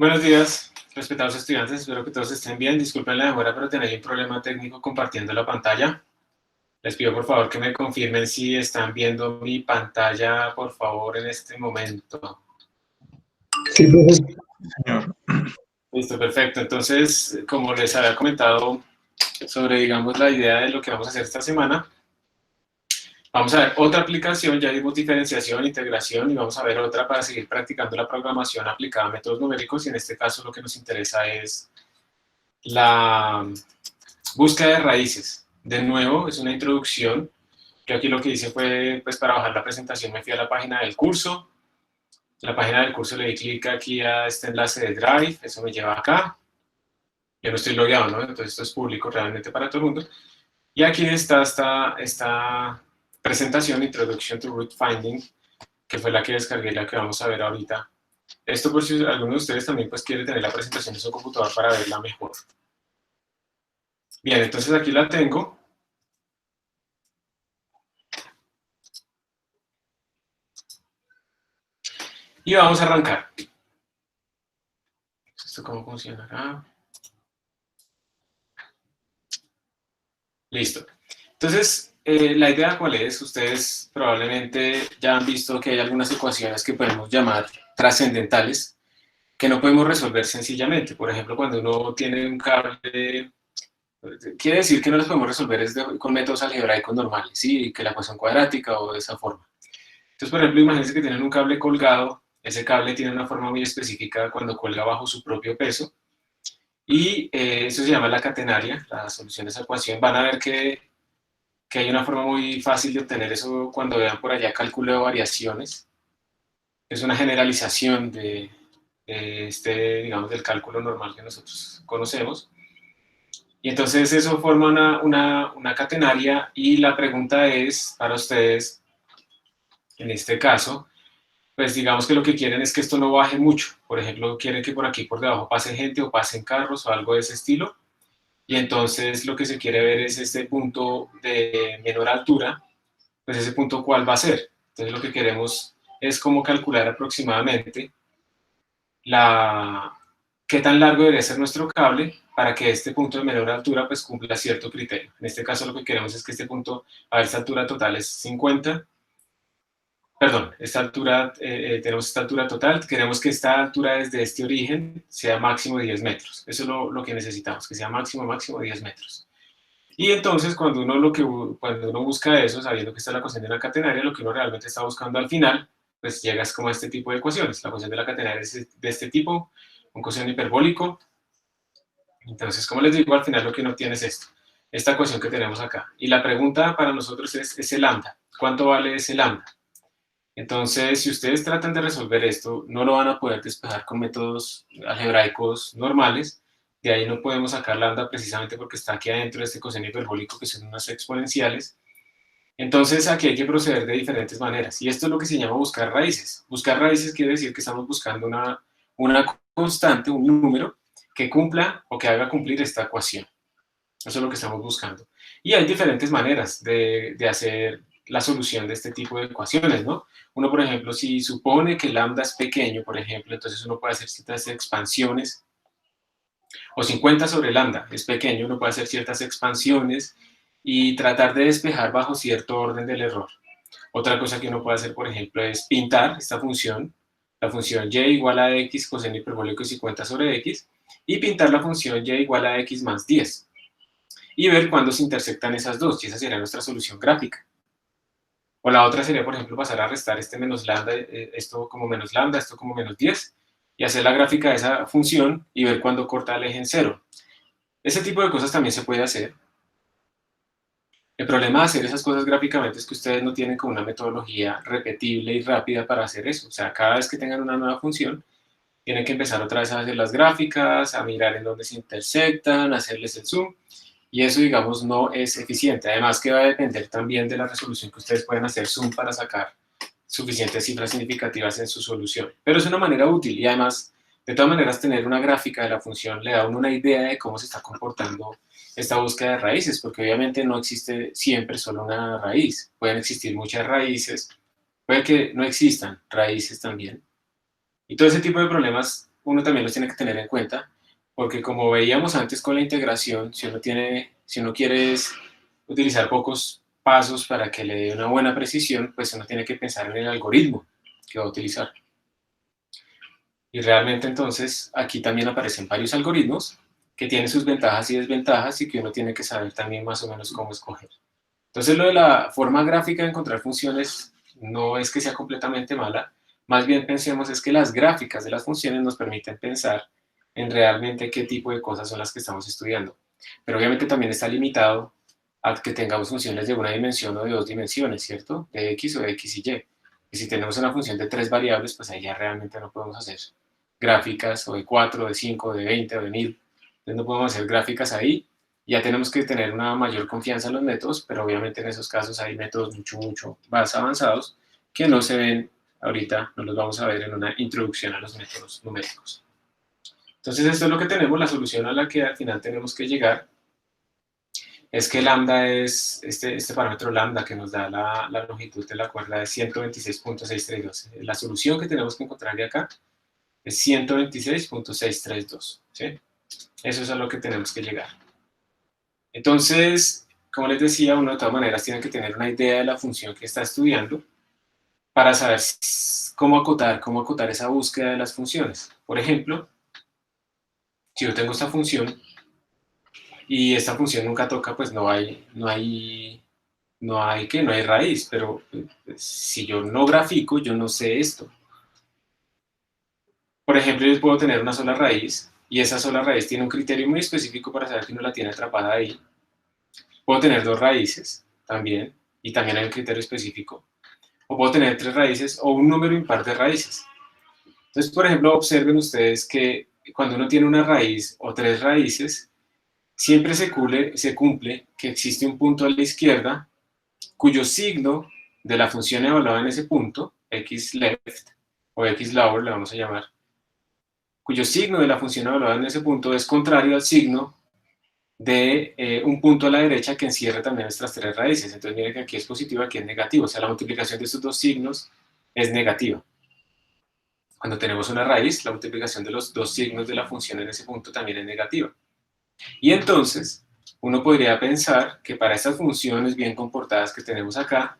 Buenos días, respetados estudiantes, espero que todos estén bien. Disculpen la demora, pero tenía un problema técnico compartiendo la pantalla. Les pido por favor que me confirmen si están viendo mi pantalla, por favor, en este momento. Sí, profe. Señor. Listo, perfecto. Entonces, como les había comentado sobre, digamos, la idea de lo que vamos a hacer esta semana, vamos a ver otra aplicación, ya vimos diferenciación, integración, y vamos a ver otra para seguir practicando la programación aplicada a métodos numéricos, y en este caso lo que nos interesa es la búsqueda de raíces. De nuevo, es una introducción. Yo aquí lo que hice fue, pues para bajar la presentación me fui a la página del curso. En la página del curso le di clic aquí a este enlace de Drive, eso me lleva acá. Yo no estoy logueado, ¿no? Entonces esto es público realmente para todo el mundo. Y aquí está esta presentación, Introduction to Root Finding, que fue la que descargué y la que vamos a ver ahorita. Esto por si alguno de ustedes también pues quiere tener la presentación en su computador para verla mejor. Bien, entonces aquí la tengo. Y vamos a arrancar. ¿Esto cómo funcionará? Listo. Entonces, la idea cuál es, ustedes probablemente ya han visto que hay algunas ecuaciones que podemos llamar trascendentales, que no podemos resolver sencillamente. Por ejemplo, cuando uno tiene un cable, quiere decir que no las podemos resolver con métodos algebraicos normales, ¿sí? Que la ecuación cuadrática o de esa forma. Entonces, por ejemplo, imagínense que tienen un cable colgado, ese cable tiene una forma muy específica cuando cuelga bajo su propio peso, y eso se llama la catenaria, la solución de esa ecuación. Van a ver que hay una forma muy fácil de obtener eso cuando vean por allá cálculo de variaciones. Es una generalización digamos, del cálculo normal que nosotros conocemos. Y entonces eso forma una catenaria, y la pregunta es para ustedes, en este caso, pues digamos que lo que quieren es que esto no baje mucho. Por ejemplo, quieren que por aquí por debajo pase gente o pasen carros o algo de ese estilo. Y entonces lo que se quiere ver es este punto de menor altura, pues ese punto cuál va a ser. Entonces lo que queremos es como calcular aproximadamente qué tan largo debería ser nuestro cable para que este punto de menor altura pues cumpla cierto criterio. En este caso lo que queremos es que este punto, a ver, esta altura total es 50, perdón, tenemos esta altura total, queremos que esta altura desde este origen sea máximo 10 metros. Eso es lo que necesitamos, que sea máximo 10 metros. Y entonces cuando uno busca eso, sabiendo que está la ecuación de la catenaria, lo que uno realmente está buscando al final, pues llegas como a este tipo de ecuaciones. La ecuación de la catenaria es de este tipo, un coseno hiperbólico. Entonces, como les digo, al final lo que uno tiene es esto, esta ecuación que tenemos acá. Y la pregunta para nosotros es ese lambda. ¿Cuánto vale ese lambda? Entonces, si ustedes tratan de resolver esto, no lo van a poder despejar con métodos algebraicos normales. De ahí no podemos sacar lambda precisamente porque está aquí adentro de este coseno hiperbólico, que son unas exponenciales. Entonces, aquí hay que proceder de diferentes maneras. Y esto es lo que se llama buscar raíces. Buscar raíces quiere decir que estamos buscando una constante, un número, que cumpla o que haga cumplir esta ecuación. Eso es lo que estamos buscando. Y hay diferentes maneras de hacer la solución de este tipo de ecuaciones, ¿no? Uno, por ejemplo, si supone que lambda es pequeño, por ejemplo, entonces uno puede hacer ciertas expansiones, o 50 sobre lambda es pequeño, uno puede hacer ciertas expansiones y tratar de despejar bajo cierto orden del error. Otra cosa que uno puede hacer, por ejemplo, es pintar esta función, la función y igual a x coseno hiperbólico de 50 sobre x, y pintar la función y igual a x más 10. Y ver cuándo se intersectan esas dos, y esa sería nuestra solución gráfica. O la otra sería, por ejemplo, pasar a restar este menos lambda, esto como menos lambda, esto como menos 10, y hacer la gráfica de esa función y ver cuándo corta el eje en 0. Ese tipo de cosas también se puede hacer. El problema de hacer esas cosas gráficamente es que ustedes no tienen como una metodología repetible y rápida para hacer eso. O sea, cada vez que tengan una nueva función, tienen que empezar otra vez a hacer las gráficas, a mirar en dónde se intersectan, hacerles el zoom, y eso, digamos, no es eficiente. Además que va a depender también de la resolución que ustedes pueden hacer zoom para sacar suficientes cifras significativas en su solución. Pero es una manera útil, y además, de todas maneras, tener una gráfica de la función le da a uno una idea de cómo se está comportando esta búsqueda de raíces, porque obviamente no existe siempre solo una raíz. Pueden existir muchas raíces, puede que no existan raíces también. Y todo ese tipo de problemas uno también los tiene que tener en cuenta, porque como veíamos antes con la integración, si uno quiere utilizar pocos pasos para que le dé una buena precisión, pues uno tiene que pensar en el algoritmo que va a utilizar. Y realmente entonces aquí también aparecen varios algoritmos que tienen sus ventajas y desventajas y que uno tiene que saber también más o menos cómo escoger. Entonces lo de la forma gráfica de encontrar funciones no es que sea completamente mala, más bien pensemos es que las gráficas de las funciones nos permiten pensar en realmente qué tipo de cosas son las que estamos estudiando. Pero obviamente también está limitado a que tengamos funciones de una dimensión o de dos dimensiones, ¿cierto? De x o de x y y. Y si tenemos una función de tres variables, pues ahí ya realmente no podemos hacer gráficas o de 4, de 5, de 20 o de 1000. Entonces no podemos hacer gráficas ahí. Ya tenemos que tener una mayor confianza en los métodos, pero obviamente en esos casos hay métodos mucho más avanzados que no se ven ahorita, no los vamos a ver en una introducción a los métodos numéricos. Entonces esto es lo que tenemos, la solución a la que al final tenemos que llegar es que lambda es, este parámetro lambda que nos da la longitud de la cuerda es 126.632. La solución que tenemos que encontrar de acá es 126.632, ¿sí? Eso es a lo que tenemos que llegar. Entonces, como les decía, uno de todas maneras tiene que tener una idea de la función que está estudiando para saber cómo acotar esa búsqueda de las funciones. Por ejemplo, si yo tengo esta función y esta función nunca toca, pues no hay raíz, pero si yo no grafico, yo no sé esto. Por ejemplo, yo puedo tener una sola raíz y esa sola raíz tiene un criterio muy específico para saber que uno la tiene atrapada ahí. Puedo tener dos raíces también, y también hay un criterio específico. O puedo tener tres raíces o un número impar de raíces. Entonces, por ejemplo, observen ustedes que cuando uno tiene una raíz o tres raíces, siempre se cumple que existe un punto a la izquierda cuyo signo de la función evaluada en ese punto, x left o x lower le vamos a llamar, cuyo signo de la función evaluada en ese punto es contrario al signo de un punto a la derecha que encierra también nuestras tres raíces. Entonces miren que aquí es positivo, aquí es negativo, o sea, la multiplicación de estos dos signos es negativa. Cuando tenemos una raíz, la multiplicación de los dos signos de la función en ese punto también es negativa. Y entonces, uno podría pensar que para estas funciones bien comportadas que tenemos acá,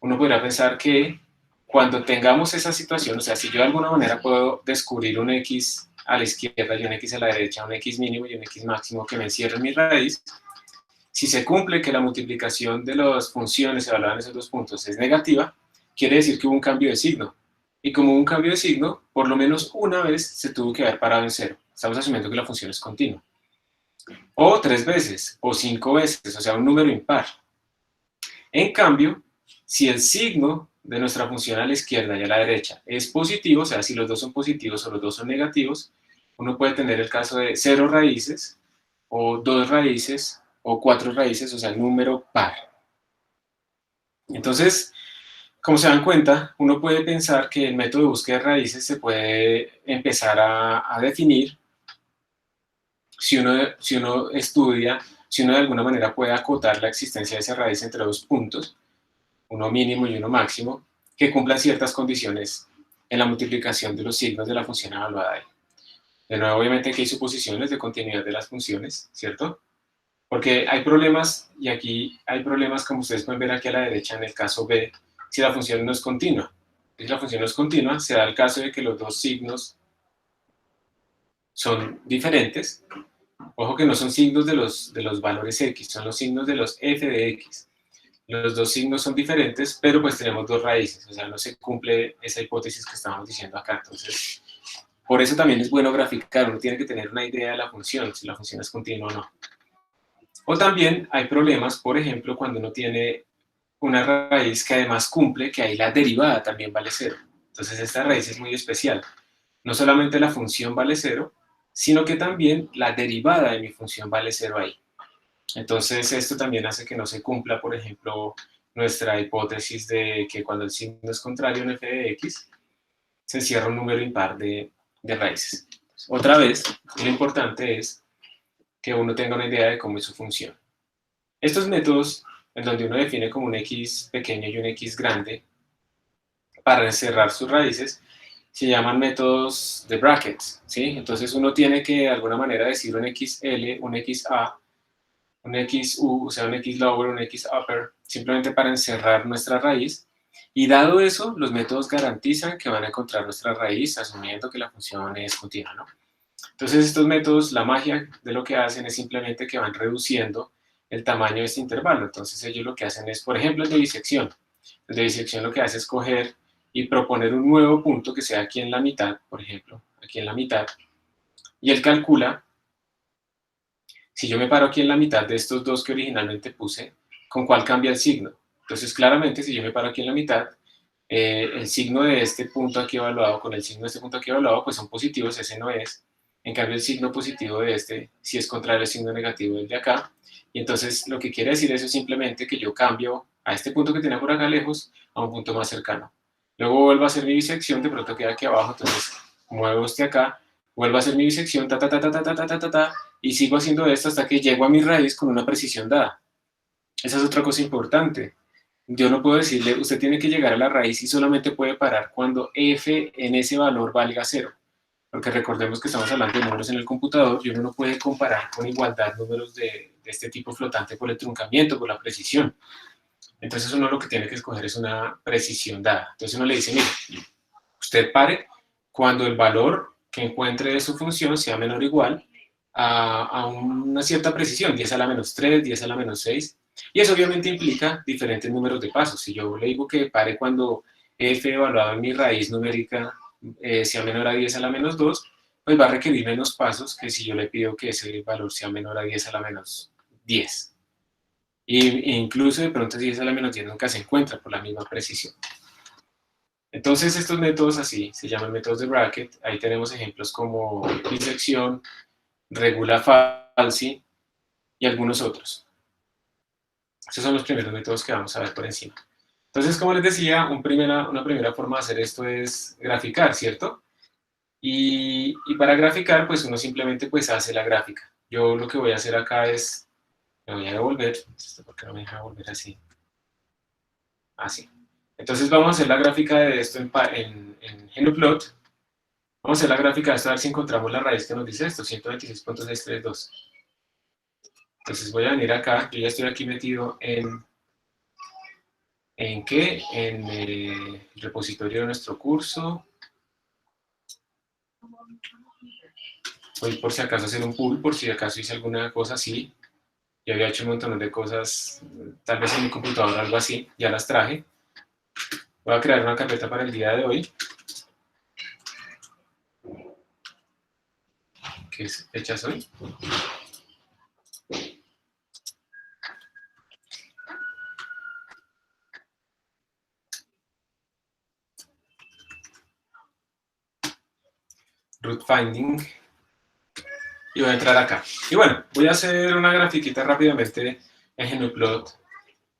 uno podría pensar que cuando tengamos esa situación, o sea, si yo de alguna manera puedo descubrir un x a la izquierda y un x a la derecha, un x mínimo y un x máximo que me encierre en mi raíz, si se cumple que la multiplicación de las funciones evaluadas en esos dos puntos es negativa, quiere decir que hubo un cambio de signo. Y como hubo un cambio de signo, por lo menos una vez se tuvo que haber parado en cero. Estamos asumiendo que la función es continua. O tres veces, o cinco veces, o sea, un número impar. En cambio, si el signo de nuestra función a la izquierda y a la derecha es positivo, o sea, si los dos son positivos o los dos son negativos, uno puede tener el caso de cero raíces, o dos raíces, o cuatro raíces, o sea, el número par. Entonces, como se dan cuenta, uno puede pensar que el método de búsqueda de raíces se puede empezar a definir si uno estudia, si uno de alguna manera puede acotar la existencia de esa raíz entre dos puntos, uno mínimo y uno máximo, que cumplan ciertas condiciones en la multiplicación de los signos de la función evaluada ahí. De nuevo, obviamente aquí hay suposiciones de continuidad de las funciones, ¿cierto? Porque hay problemas, y aquí hay problemas como ustedes pueden ver aquí a la derecha en el caso B, si la función no es continua. Si la función no es continua, se da el caso de que los dos signos son diferentes. Ojo que no son signos de los valores x, son los signos de los f de x. Los dos signos son diferentes, pero pues tenemos dos raíces, o sea, no se cumple esa hipótesis que estábamos diciendo acá. Entonces, por eso también es bueno graficar, uno tiene que tener una idea de la función, si la función es continua o no. O también hay problemas, por ejemplo, cuando uno tiene una raíz que además cumple que ahí la derivada también vale cero. Entonces esta raíz es muy especial. No solamente la función vale cero, sino que también la derivada de mi función vale cero ahí. Entonces esto también hace que no se cumpla, por ejemplo, nuestra hipótesis de que cuando el signo es contrario en f de x, se encierra un número impar de raíces. Otra vez, lo importante es que uno tenga una idea de cómo es su función. Estos métodos, en donde uno define como un x pequeño y un x grande, para encerrar sus raíces, se llaman métodos de brackets, ¿sí? Entonces uno tiene que de alguna manera decir un XL, un XA, un XU, o sea, un X lower, un X upper, simplemente para encerrar nuestra raíz. Y dado eso, los métodos garantizan que van a encontrar nuestra raíz, asumiendo que la función es continua, ¿no? Entonces estos métodos, la magia de lo que hacen es simplemente que van reduciendo el tamaño de este intervalo. Entonces ellos lo que hacen es, por ejemplo, el de disección. El de disección lo que hace es coger y proponer un nuevo punto que sea aquí en la mitad, por ejemplo, aquí en la mitad, y él calcula, si yo me paro aquí en la mitad de estos dos que originalmente puse, ¿con cuál cambia el signo? Entonces claramente si yo me paro aquí en la mitad, el signo de este punto aquí evaluado con el signo de este punto aquí evaluado, pues son positivos, ese no es. En cambio, el signo positivo de este sí es contrario al signo negativo del de acá. Y entonces, lo que quiere decir eso es simplemente que yo cambio a este punto que tenía por acá lejos a un punto más cercano. Luego vuelvo a hacer mi bisección, de pronto queda aquí abajo, entonces muevo este acá, vuelvo a hacer mi bisección, ta, ta, ta, ta, ta, ta, ta, ta, ta, ta, y sigo haciendo esto hasta que llego a mi raíz con una precisión dada. Esa es otra cosa importante. Yo no puedo decirle, usted tiene que llegar a la raíz y solamente puede parar cuando f en ese valor valga 0. Porque recordemos que estamos hablando de números en el computador y uno no puede comparar con igualdad números de este tipo flotante por el truncamiento, por la precisión. Entonces uno lo que tiene que escoger es una precisión dada. Entonces uno le dice, mire, usted pare cuando el valor que encuentre de su función sea menor o igual a una cierta precisión, 10 a la menos 3, 10 a la menos 6, y eso obviamente implica diferentes números de pasos. Si yo le digo que pare cuando f evaluado en mi raíz numérica sea menor a 10 a la menos 2, pues va a requerir menos pasos que si yo le pido que ese valor sea menor a 10 a la menos 10. E incluso de pronto 10 a la menos 10 nunca se encuentra por la misma precisión. Entonces estos métodos así se llaman métodos de bracket. Ahí tenemos ejemplos como disección, regula falsi y algunos otros. Estos son los primeros métodos que vamos a ver por encima. Entonces, como les decía, una primera forma de hacer esto es graficar, ¿cierto? Y para graficar, pues uno simplemente pues hace la gráfica. Yo lo que voy a hacer acá es, me voy a devolver, ¿por qué no me deja volver así? Así. Entonces vamos a hacer la gráfica de esto en GnuPlot. Vamos a hacer la gráfica de esto a ver si encontramos la raíz que nos dice esto, 126.632. Entonces voy a venir acá, yo ya estoy aquí metido ¿en qué? En el repositorio de nuestro curso. Voy por si acaso a hacer un pull, por si acaso hice alguna cosa así. Ya había hecho un montón de cosas, tal vez en mi computador algo así, ya las traje. Voy a crear una carpeta para el día de hoy, que es fechas hoy. Root finding. Y voy a entrar acá. Y bueno, voy a hacer una grafiquita rápidamente en GnuPlot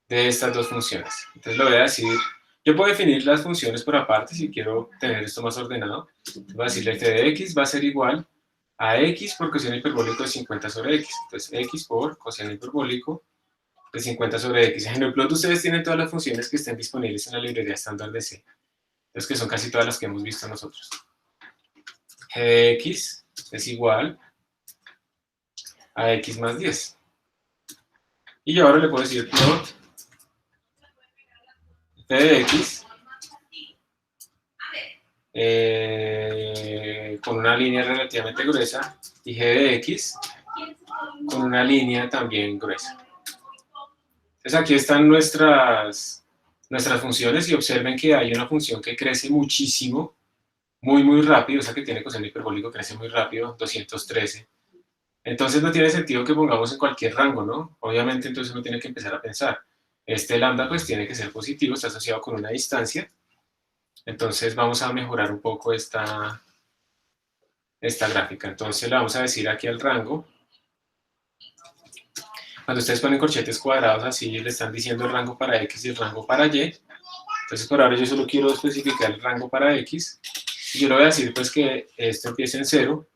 de estas dos funciones. Entonces le voy a decir, yo puedo definir las funciones por aparte si quiero tener esto más ordenado. Voy a decirle f de x va a ser igual a x por cociente hiperbólico de 50 sobre x. Entonces x por cociente hiperbólico de 50 sobre x. En GnuPlot ustedes tienen todas las funciones que estén disponibles en la librería estándar de C. Entonces que son casi todas las que hemos visto nosotros. G de x es igual a x más 10. Y yo ahora le puedo decir plot f de x con una línea relativamente gruesa y g de x con una línea también gruesa. Entonces aquí están nuestras funciones y observen que hay una función que crece muchísimo, muy rápido, esa que tiene coseno hiperbólico crece muy rápido, 213. Entonces no tiene sentido que pongamos en cualquier rango, ¿no? Obviamente entonces uno tiene que empezar a pensar. Este lambda pues tiene que ser positivo, está asociado con una distancia. Entonces vamos a mejorar un poco esta gráfica. Entonces le vamos a decir aquí al rango. Cuando ustedes ponen corchetes cuadrados así, le están diciendo el rango para X y el rango para Y. Entonces por ahora yo solo quiero especificar el rango para X. Y yo le voy a decir pues que esto empiece en 0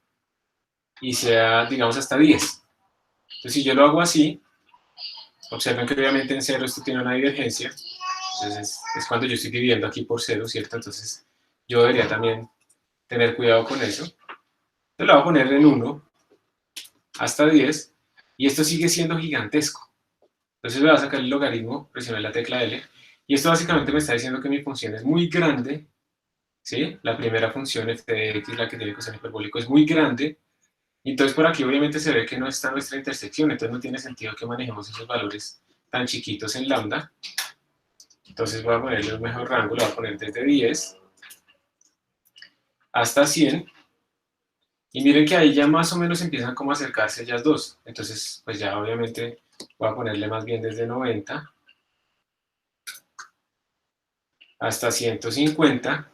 y sea, digamos, hasta 10. Entonces si yo lo hago así, observen que obviamente en 0 esto tiene una divergencia. Entonces es cuando yo estoy dividiendo aquí por 0, ¿cierto? Entonces yo debería también tener cuidado con eso. Entonces lo voy a poner en 1 hasta 10, y esto sigue siendo gigantesco. Entonces voy a sacar el logaritmo, presioné la tecla L, y esto básicamente me está diciendo que mi función es muy grande, ¿sí? La primera función f de x, la que tiene coseno hiperbólico, es muy grande, y entonces por aquí obviamente se ve que no está nuestra intersección, entonces no tiene sentido que manejemos esos valores tan chiquitos en lambda. Entonces voy a ponerle un mejor rango, lo voy a poner desde 10 hasta 100, y miren que ahí ya más o menos empiezan como a acercarse ellas dos. Entonces, pues ya obviamente voy a ponerle más bien desde 90 hasta 150.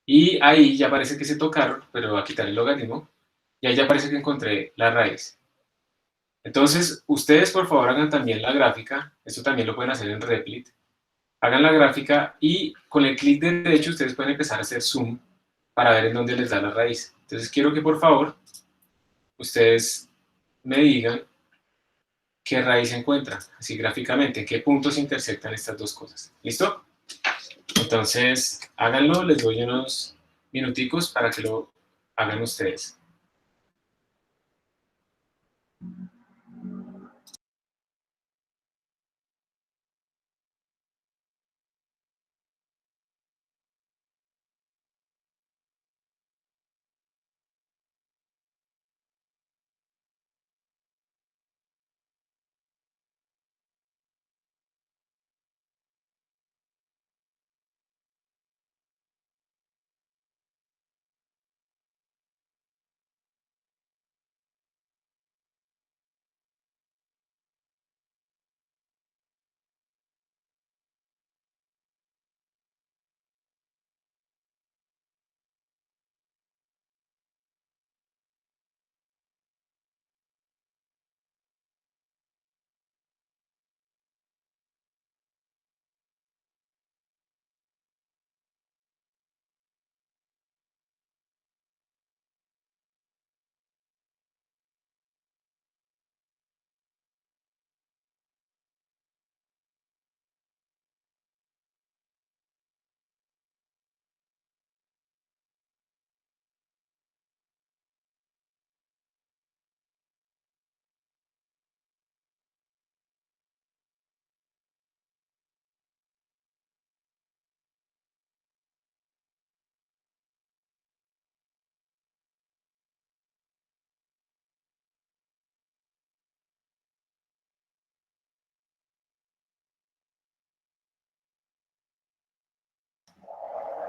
Y ahí ya parece que se tocaron, pero voy a quitar el logaritmo. Y ahí ya parece que encontré la raíz. Entonces, ustedes por favor hagan también la gráfica. Esto también lo pueden hacer en Replit. Hagan la gráfica y con el clic derecho ustedes pueden empezar a hacer zoom para ver en dónde les da la raíz. Entonces quiero que por favor ustedes me digan qué raíz encuentran, así gráficamente, en qué puntos intersectan estas dos cosas. ¿Listo? Entonces, háganlo, les doy unos minuticos para que lo hagan ustedes.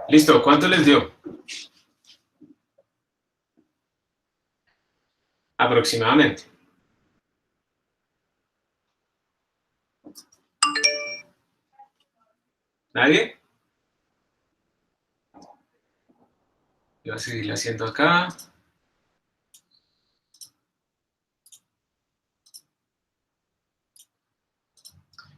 Listo, ¿cuánto les dio? Aproximadamente. ¿Nadie? Yo voy a seguirle haciendo acá.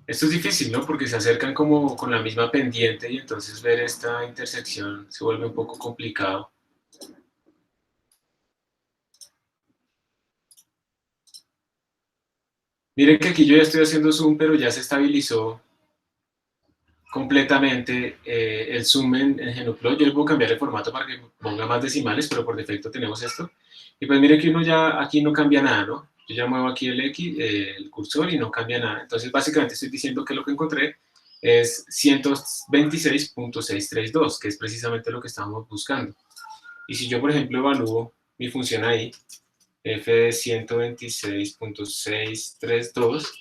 Esto es difícil, ¿no? Porque se acercan como con la misma pendiente y entonces ver esta intersección se vuelve un poco complicado. Miren que aquí yo ya estoy haciendo zoom, pero ya se estabilizó completamente el zoom en Genoplot. Yo le puedo cambiar el formato para que ponga más decimales, pero por defecto tenemos esto. Y pues miren que uno ya aquí no cambia nada, ¿no? Yo ya muevo aquí el X, el cursor, y no cambia nada. Entonces básicamente estoy diciendo que lo que encontré es 126.632, que es precisamente lo que estábamos buscando. Y si yo, por ejemplo, evalúo mi función ahí, f de 126.632,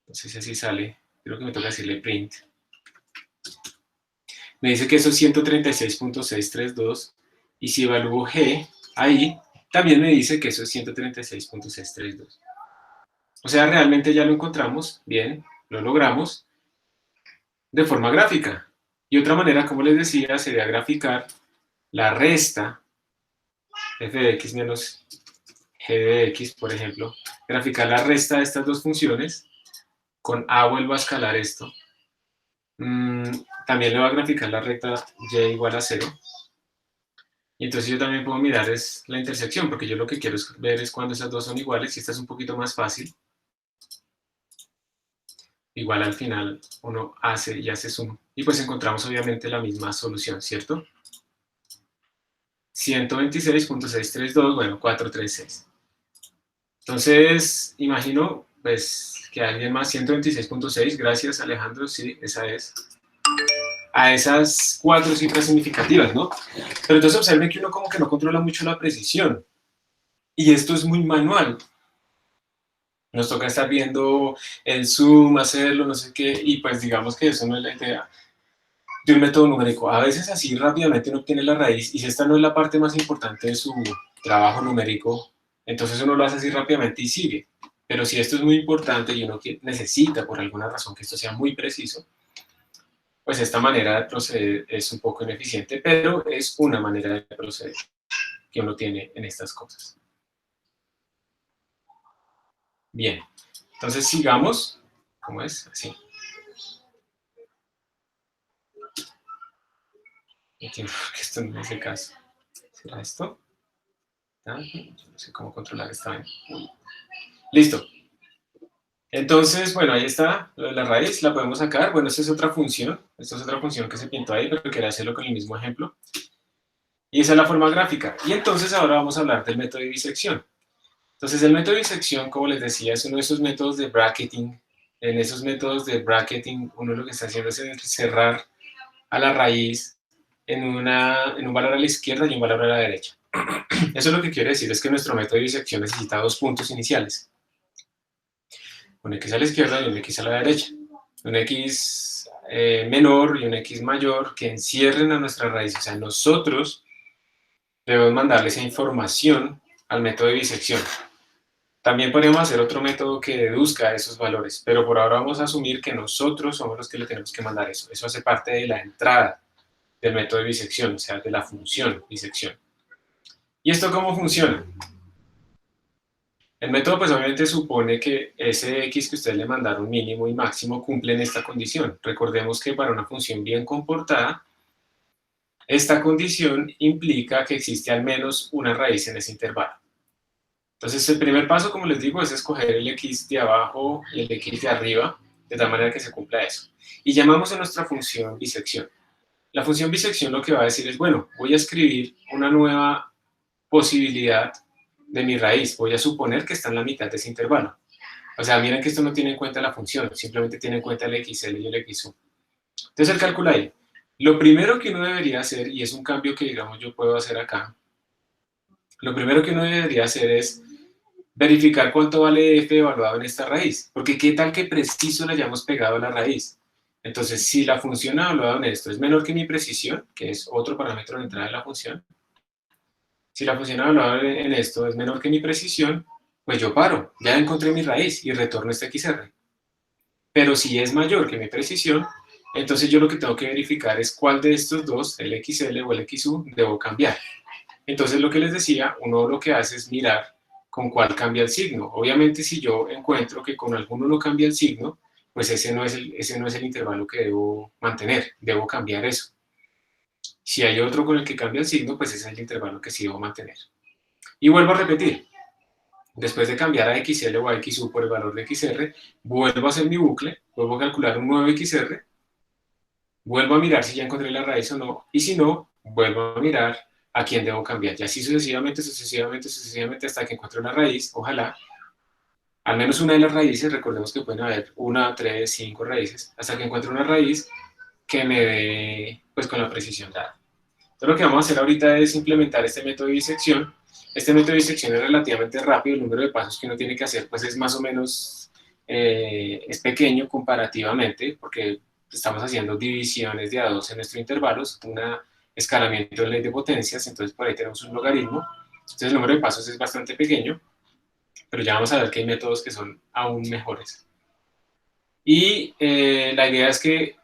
no sé si así sale, creo que me toca decirle print. Me dice que eso es 136.632, y si evalúo g ahí, también me dice que eso es 136.632. O sea, realmente ya lo encontramos, bien, lo logramos, de forma gráfica. Y otra manera, como les decía, sería graficar la resta f de x menos g de x, por ejemplo, graficar la resta de estas dos funciones. Con a vuelvo a escalar esto. También le voy a graficar la recta y igual a 0. Y entonces yo también puedo mirar es la intersección, porque yo lo que quiero es ver es cuando esas dos son iguales, y esta es un poquito más fácil. Igual al final uno hace y hace zoom, y pues encontramos obviamente la misma solución, ¿cierto? 126.632, bueno, 436. Entonces, imagino, pues, que alguien más, 126.6, gracias Alejandro, sí, esa es. A esas 4 cifras significativas, ¿no? Pero entonces observen que uno como que no controla mucho la precisión. Y esto es muy manual. Nos toca estar viendo el zoom, hacerlo, no sé qué, y pues digamos que eso no es la idea de un método numérico. A veces así rápidamente uno obtiene la raíz, y si esta no es la parte más importante de su trabajo numérico, entonces uno lo hace así rápidamente y sigue. Pero si esto es muy importante y uno necesita por alguna razón que esto sea muy preciso, pues esta manera de proceder es un poco ineficiente, pero es una manera de proceder que uno tiene en estas cosas. Bien, entonces sigamos. ¿Cómo es? Así. Entiendo que esto no es el caso. ¿Será esto? ¿Ah? Yo no sé cómo controlar esta vaina. Listo. Entonces, bueno, ahí está la raíz, la podemos sacar. Bueno, esta es otra función. Esta es otra función que se pintó ahí, pero quería hacerlo con el mismo ejemplo. Y esa es la forma gráfica. Y entonces ahora vamos a hablar del método de bisección. Entonces, el método de disección, como les decía, es uno de esos métodos de bracketing. En esos métodos de bracketing, uno lo que está haciendo es cerrar a la raíz en un valor a la izquierda y un valor a la derecha. Eso lo que quiere decir es que nuestro método de disección necesita 2 puntos iniciales. Un X a la izquierda y un X a la derecha. Un X menor y un X mayor que encierren a nuestra raíz. O sea, nosotros debemos mandarle esa información al método de disección. También podemos hacer otro método que deduzca esos valores, pero por ahora vamos a asumir que nosotros somos los que le tenemos que mandar eso. Eso hace parte de la entrada del método de bisección, o sea, de la función bisección. ¿Y esto cómo funciona? El método pues obviamente supone que ese x que ustedes le mandaron mínimo y máximo cumplen esta condición. Recordemos que para una función bien comportada, esta condición implica que existe al menos una raíz en ese intervalo. Entonces, el primer paso, como les digo, es escoger el x de abajo y el x de arriba, de tal manera que se cumpla eso. Y llamamos a nuestra función bisección. La función bisección lo que va a decir es, bueno, voy a escribir una nueva posibilidad de mi raíz. Voy a suponer que está en la mitad de ese intervalo. O sea, miren que esto no tiene en cuenta la función, simplemente tiene en cuenta el xl y el xu. Entonces, el cálculo ahí. Lo primero que uno debería hacer, y es un cambio que, digamos, yo puedo hacer acá, lo primero que uno debería hacer es verificar cuánto vale f evaluado en esta raíz, porque qué tal que preciso le hayamos pegado a la raíz. Entonces, si la función evaluada en esto es menor que mi precisión, que es otro parámetro de entrada de la función, si la función evaluada en esto es menor que mi precisión, pues yo paro, ya encontré mi raíz y retorno este xr. Pero si es mayor que mi precisión, entonces yo lo que tengo que verificar es cuál de estos dos, el xl o el xu, debo cambiar. Entonces lo que les decía, uno lo que hace es mirar con cuál cambia el signo. Obviamente si yo encuentro que con alguno no cambia el signo, pues ese no es el intervalo que debo mantener, debo cambiar eso. Si hay otro con el que cambia el signo, pues ese es el intervalo que sí debo mantener. Y vuelvo a repetir, después de cambiar a xl o a xu por el valor de xr, vuelvo a hacer mi bucle, vuelvo a calcular un nuevo xr, vuelvo a mirar si ya encontré la raíz o no, y si no, vuelvo a mirar a quién debo cambiar. Y así sucesivamente, sucesivamente, sucesivamente, hasta que encuentre una raíz, ojalá, al menos una de las raíces, recordemos que pueden haber 1, 3, 5 raíces, hasta que encuentre una raíz que me dé, pues, con la precisión dada. Entonces lo que vamos a hacer ahorita es implementar este método de disección. Este método de disección es relativamente rápido, el número de pasos que uno tiene que hacer, pues, es más o menos, es pequeño comparativamente, porque estamos haciendo divisiones de a 2 en nuestros intervalos, un escalamiento de ley de potencias, entonces por ahí tenemos un logaritmo, entonces el número de pasos es bastante pequeño, pero ya vamos a ver que hay métodos que son aún mejores. Y la idea es que,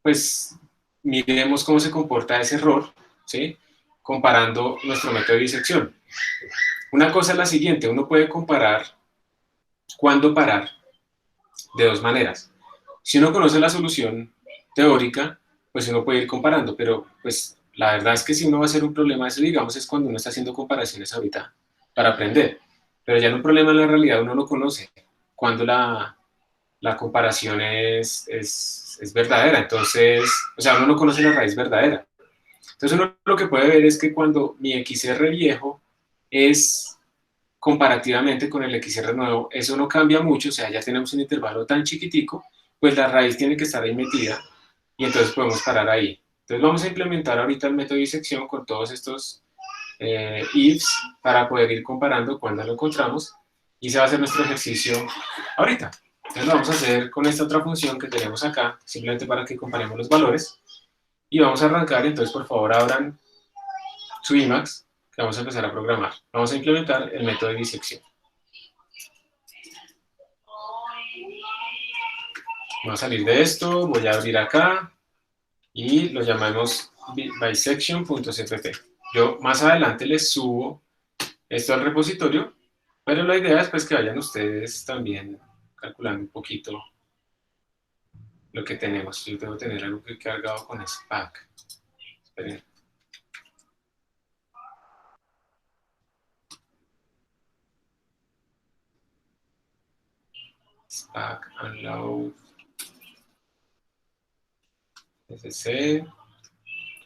pues, miremos cómo se comporta ese error, ¿sí? Comparando nuestro método de disección. Una cosa es la siguiente, uno puede comparar cuándo parar de dos maneras. Si uno conoce la solución teórica, pues uno puede ir comparando, pero pues la verdad es que si uno va a hacer un problema, eso digamos es cuando uno está haciendo comparaciones ahorita para aprender, pero ya en un problema en la realidad uno no conoce cuando la comparación es verdadera, entonces, o sea, uno no conoce la raíz verdadera. Entonces uno lo que puede ver es que cuando mi XR viejo es comparativamente con el XR nuevo, eso no cambia mucho, o sea, ya tenemos un intervalo tan chiquitico, pues la raíz tiene que estar ahí metida y entonces podemos parar ahí. Entonces vamos a implementar ahorita el método de disección con todos estos ifs para poder ir comparando cuando lo encontramos y ese va a ser nuestro ejercicio ahorita. Entonces lo vamos a hacer con esta otra función que tenemos acá, simplemente para que comparemos los valores y vamos a arrancar. Entonces por favor abran su Emacs que vamos a empezar a programar. Vamos a implementar el método de disección. Vamos a salir de esto, voy a abrir acá y lo llamamos bisection.cpp. Yo más adelante les subo esto al repositorio, pero la idea es pues que vayan ustedes también calculando un poquito lo que tenemos. Yo debo tener algo que he cargado con Spack. Esperen. Spack unload SC.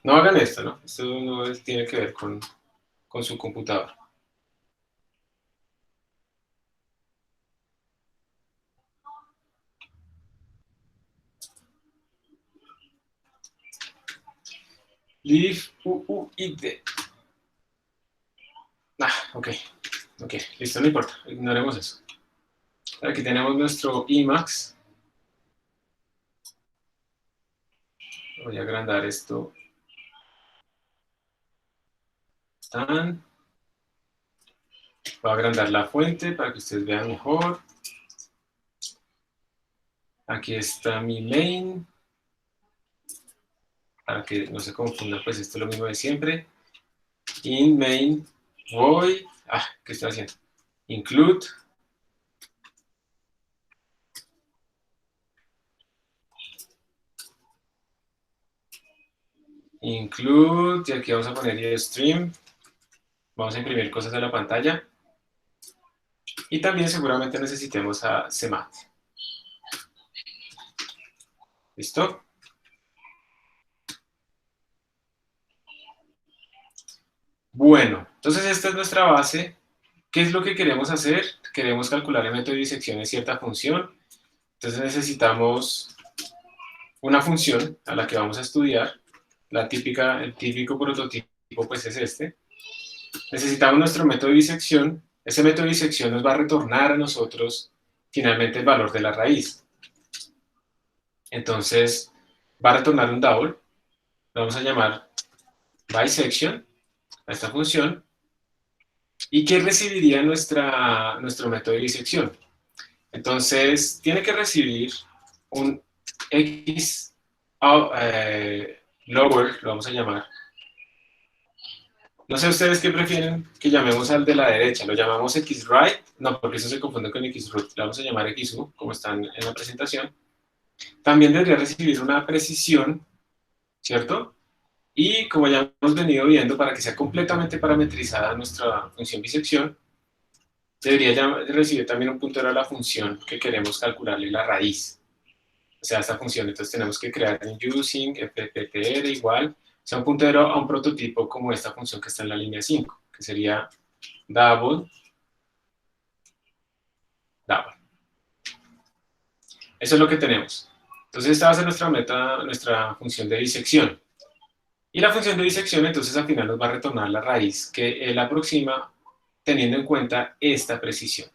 No hagan esto, ¿no? Esto no tiene que ver con su computador. Leave UUID. Ok, listo, no importa, ignoremos eso. Aquí tenemos nuestro Emacs. Voy a agrandar esto. Voy a agrandar la fuente para que ustedes vean mejor. Aquí está mi main. Para que no se confunda, pues esto es lo mismo de siempre. In main void. ¿Qué estoy haciendo? Include. Include. Y aquí vamos a poner stream. Vamos a imprimir cosas de la pantalla. Y también seguramente necesitemos a CMAT. ¿Listo? Bueno, entonces esta es nuestra base. ¿Qué es lo que queremos hacer? Queremos calcular el método de disección de cierta función. Entonces necesitamos una función a la que vamos a estudiar. El típico prototipo pues es este. Necesitamos nuestro método de disección. Ese método de disección nos va a retornar a nosotros finalmente el valor de la raíz. Entonces va a retornar un double. Lo vamos a llamar bisection a esta función. ¿Y qué recibiría nuestro método de disección? Entonces tiene que recibir un x lower, lo vamos a llamar. No sé ustedes qué prefieren que llamemos al de la derecha. ¿Lo llamamos xRight? No, porque eso se confunde con xroot. Le vamos a llamar xu, como están en la presentación. También debería recibir una precisión, ¿cierto? Y como ya hemos venido viendo, para que sea completamente parametrizada nuestra función bisección, debería recibir también un puntero a la función que queremos calcularle la raíz. O sea, esta función. Entonces tenemos que crear un using fppr igual, o sea, un puntero a un prototipo como esta función que está en la línea 5, que sería double. Eso es lo que tenemos. Entonces esta va a ser nuestra función de disección. Y la función de disección entonces al final nos va a retornar la raíz que él aproxima teniendo en cuenta esta precisión.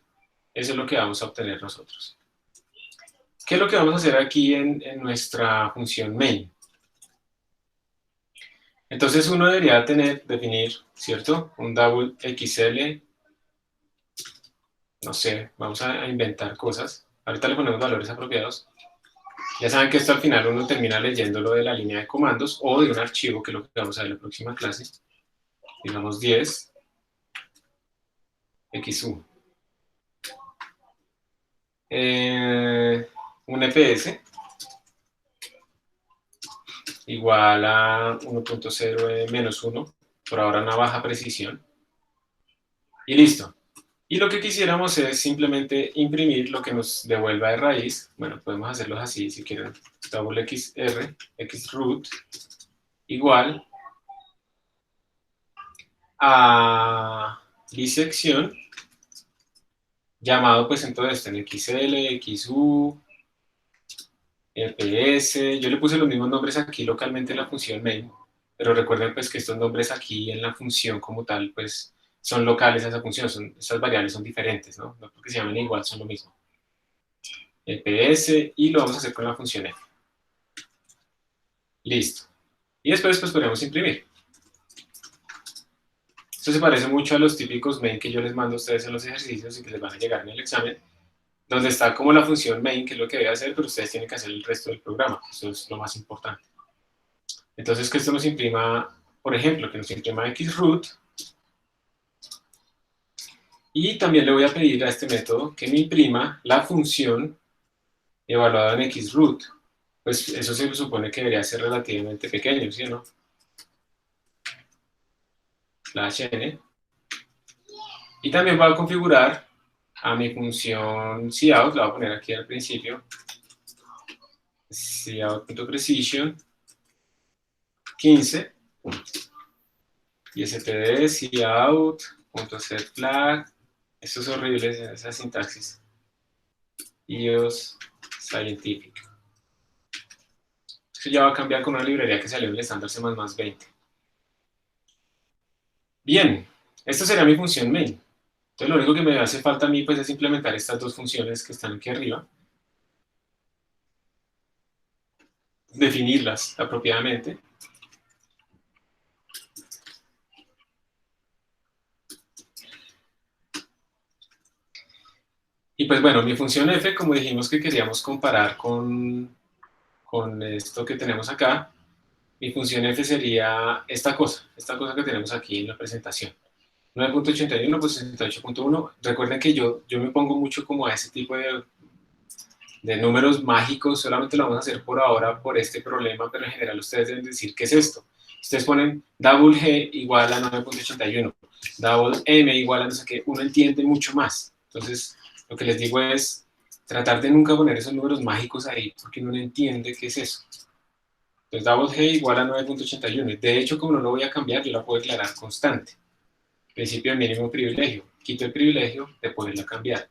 Eso es lo que vamos a obtener nosotros. ¿Qué es lo que vamos a hacer aquí en nuestra función main? Entonces uno debería definir, ¿cierto? Un double XL, no sé, vamos a inventar cosas. Ahorita le ponemos valores apropiados. Ya saben que esto al final uno termina leyéndolo de la línea de comandos o de un archivo, que es lo que vamos a ver en la próxima clase. Digamos 10 XU. Un EPS igual a 1.0 menos 1, por ahora una baja precisión. Y listo. Y lo que quisiéramos es simplemente imprimir lo que nos devuelva de raíz. Bueno, podemos hacerlos así si quieren. Double XR, xroot, igual a bisección, llamado pues en todo esto, en XL, XU, EPS, yo le puse los mismos nombres aquí localmente en la función main, pero recuerden pues que estos nombres aquí en la función como tal, pues son locales a esa función, estas variables son diferentes, ¿no? No porque se llamen igual, son lo mismo. EPS, y lo vamos a hacer con la función F. Listo. Y después pues podemos imprimir. Esto se parece mucho a los típicos main que yo les mando a ustedes en los ejercicios y que les van a llegar en el examen, donde está como la función main, que es lo que debe hacer, pero ustedes tienen que hacer el resto del programa. Eso es lo más importante. Entonces, que esto nos imprima, por ejemplo, que nos imprima xroot. Y también le voy a pedir a este método que me imprima la función evaluada en xroot. Pues eso se supone que debería ser relativamente pequeño, ¿sí o no? /n. Y también voy a configurar a mi función cout, la voy a poner aquí al principio, cout.precision 15, y std cout.setFlag. Esto es horrible, esa sintaxis. IOS Scientific. Esto ya va a cambiar con una librería que salió en el estándar C++20. Bien, esto sería mi función main. Entonces lo único que me hace falta a mí pues es implementar estas dos funciones que están aquí arriba, definirlas apropiadamente. Y pues bueno, mi función f, como dijimos que queríamos comparar con esto que tenemos acá, mi función f sería esta cosa que tenemos aquí en la presentación. 9.81 por 68.1. Recuerden que yo me pongo mucho como a ese tipo de números mágicos, solamente lo vamos a hacer por ahora por este problema, pero en general ustedes deben decir qué es esto. Ustedes ponen double G igual a 9.81, double M igual a no sé qué, uno entiende mucho más. Entonces, lo que les digo es tratar de nunca poner esos números mágicos ahí, porque uno no entiende qué es eso. Entonces, double G igual a 9.81. De hecho, como no lo voy a cambiar, yo la puedo declarar constante. Principio de mínimo privilegio. Quito el privilegio de poderla cambiar.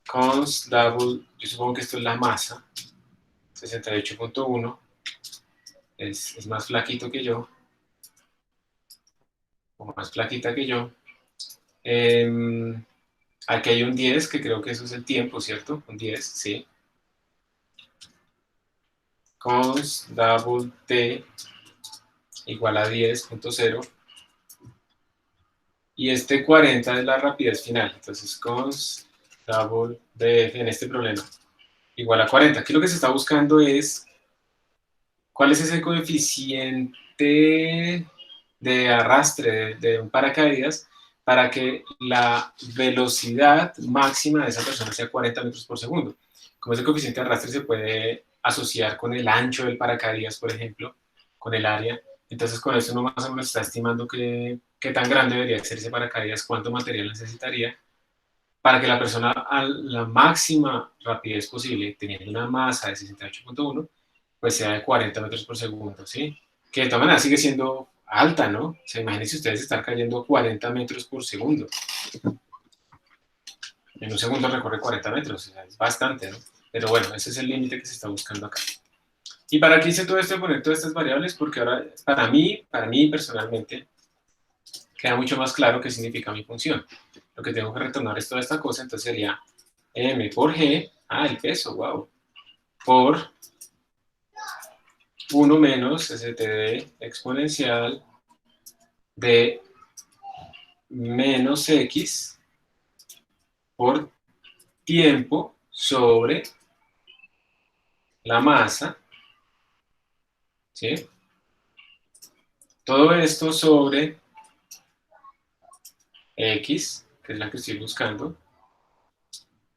Const double, yo supongo que esto es la masa, 68.1, es más flaquito que yo, o más flaquita que yo. Aquí hay un 10, que creo que eso es el tiempo, ¿cierto? Un 10, sí. Const double t igual a 10.0. Y este 40 es la rapidez final. Entonces, const double df en este problema igual a 40. Aquí lo que se está buscando es cuál es ese coeficiente de arrastre de un paracaídas para que la velocidad máxima de esa persona sea 40 metros por segundo. Como ese coeficiente de arrastre se puede asociar con el ancho del paracaídas, por ejemplo, con el área, entonces con eso uno más o menos está estimando qué tan grande debería ser ese paracaídas, cuánto material necesitaría, para que la persona a la máxima rapidez posible, teniendo una masa de 68.1, pues sea de 40 metros por segundo, ¿sí? Que de todas maneras sigue siendo alta, ¿no? O sea, imagínense ustedes estar cayendo 40 metros por segundo. En un segundo recorre 40 metros, o sea, es bastante, ¿no? Pero bueno, ese es el límite que se está buscando acá. ¿Y para qué hice todo esto de poner todas estas variables? Porque ahora, para mí personalmente, queda mucho más claro qué significa mi función. Lo que tengo que retornar es toda esta cosa, entonces sería m por g, el peso, wow, por 1 menos std exponencial de menos x por tiempo sobre la masa, ¿sí? Todo esto sobre x, que es la que estoy buscando,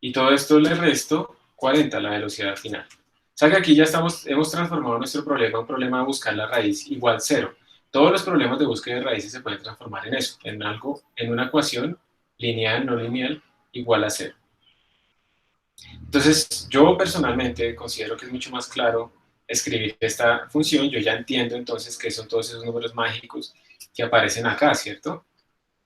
y todo esto le resto 40, la velocidad final. O sea que aquí ya hemos transformado nuestro problema, un problema de buscar la raíz igual 0. Todos los problemas de búsqueda de raíces se pueden transformar en eso, en una ecuación lineal, no lineal, igual a 0. Entonces, yo personalmente considero que es mucho más claro escribir esta función. Yo ya entiendo entonces qué son todos esos números mágicos que aparecen acá, ¿cierto?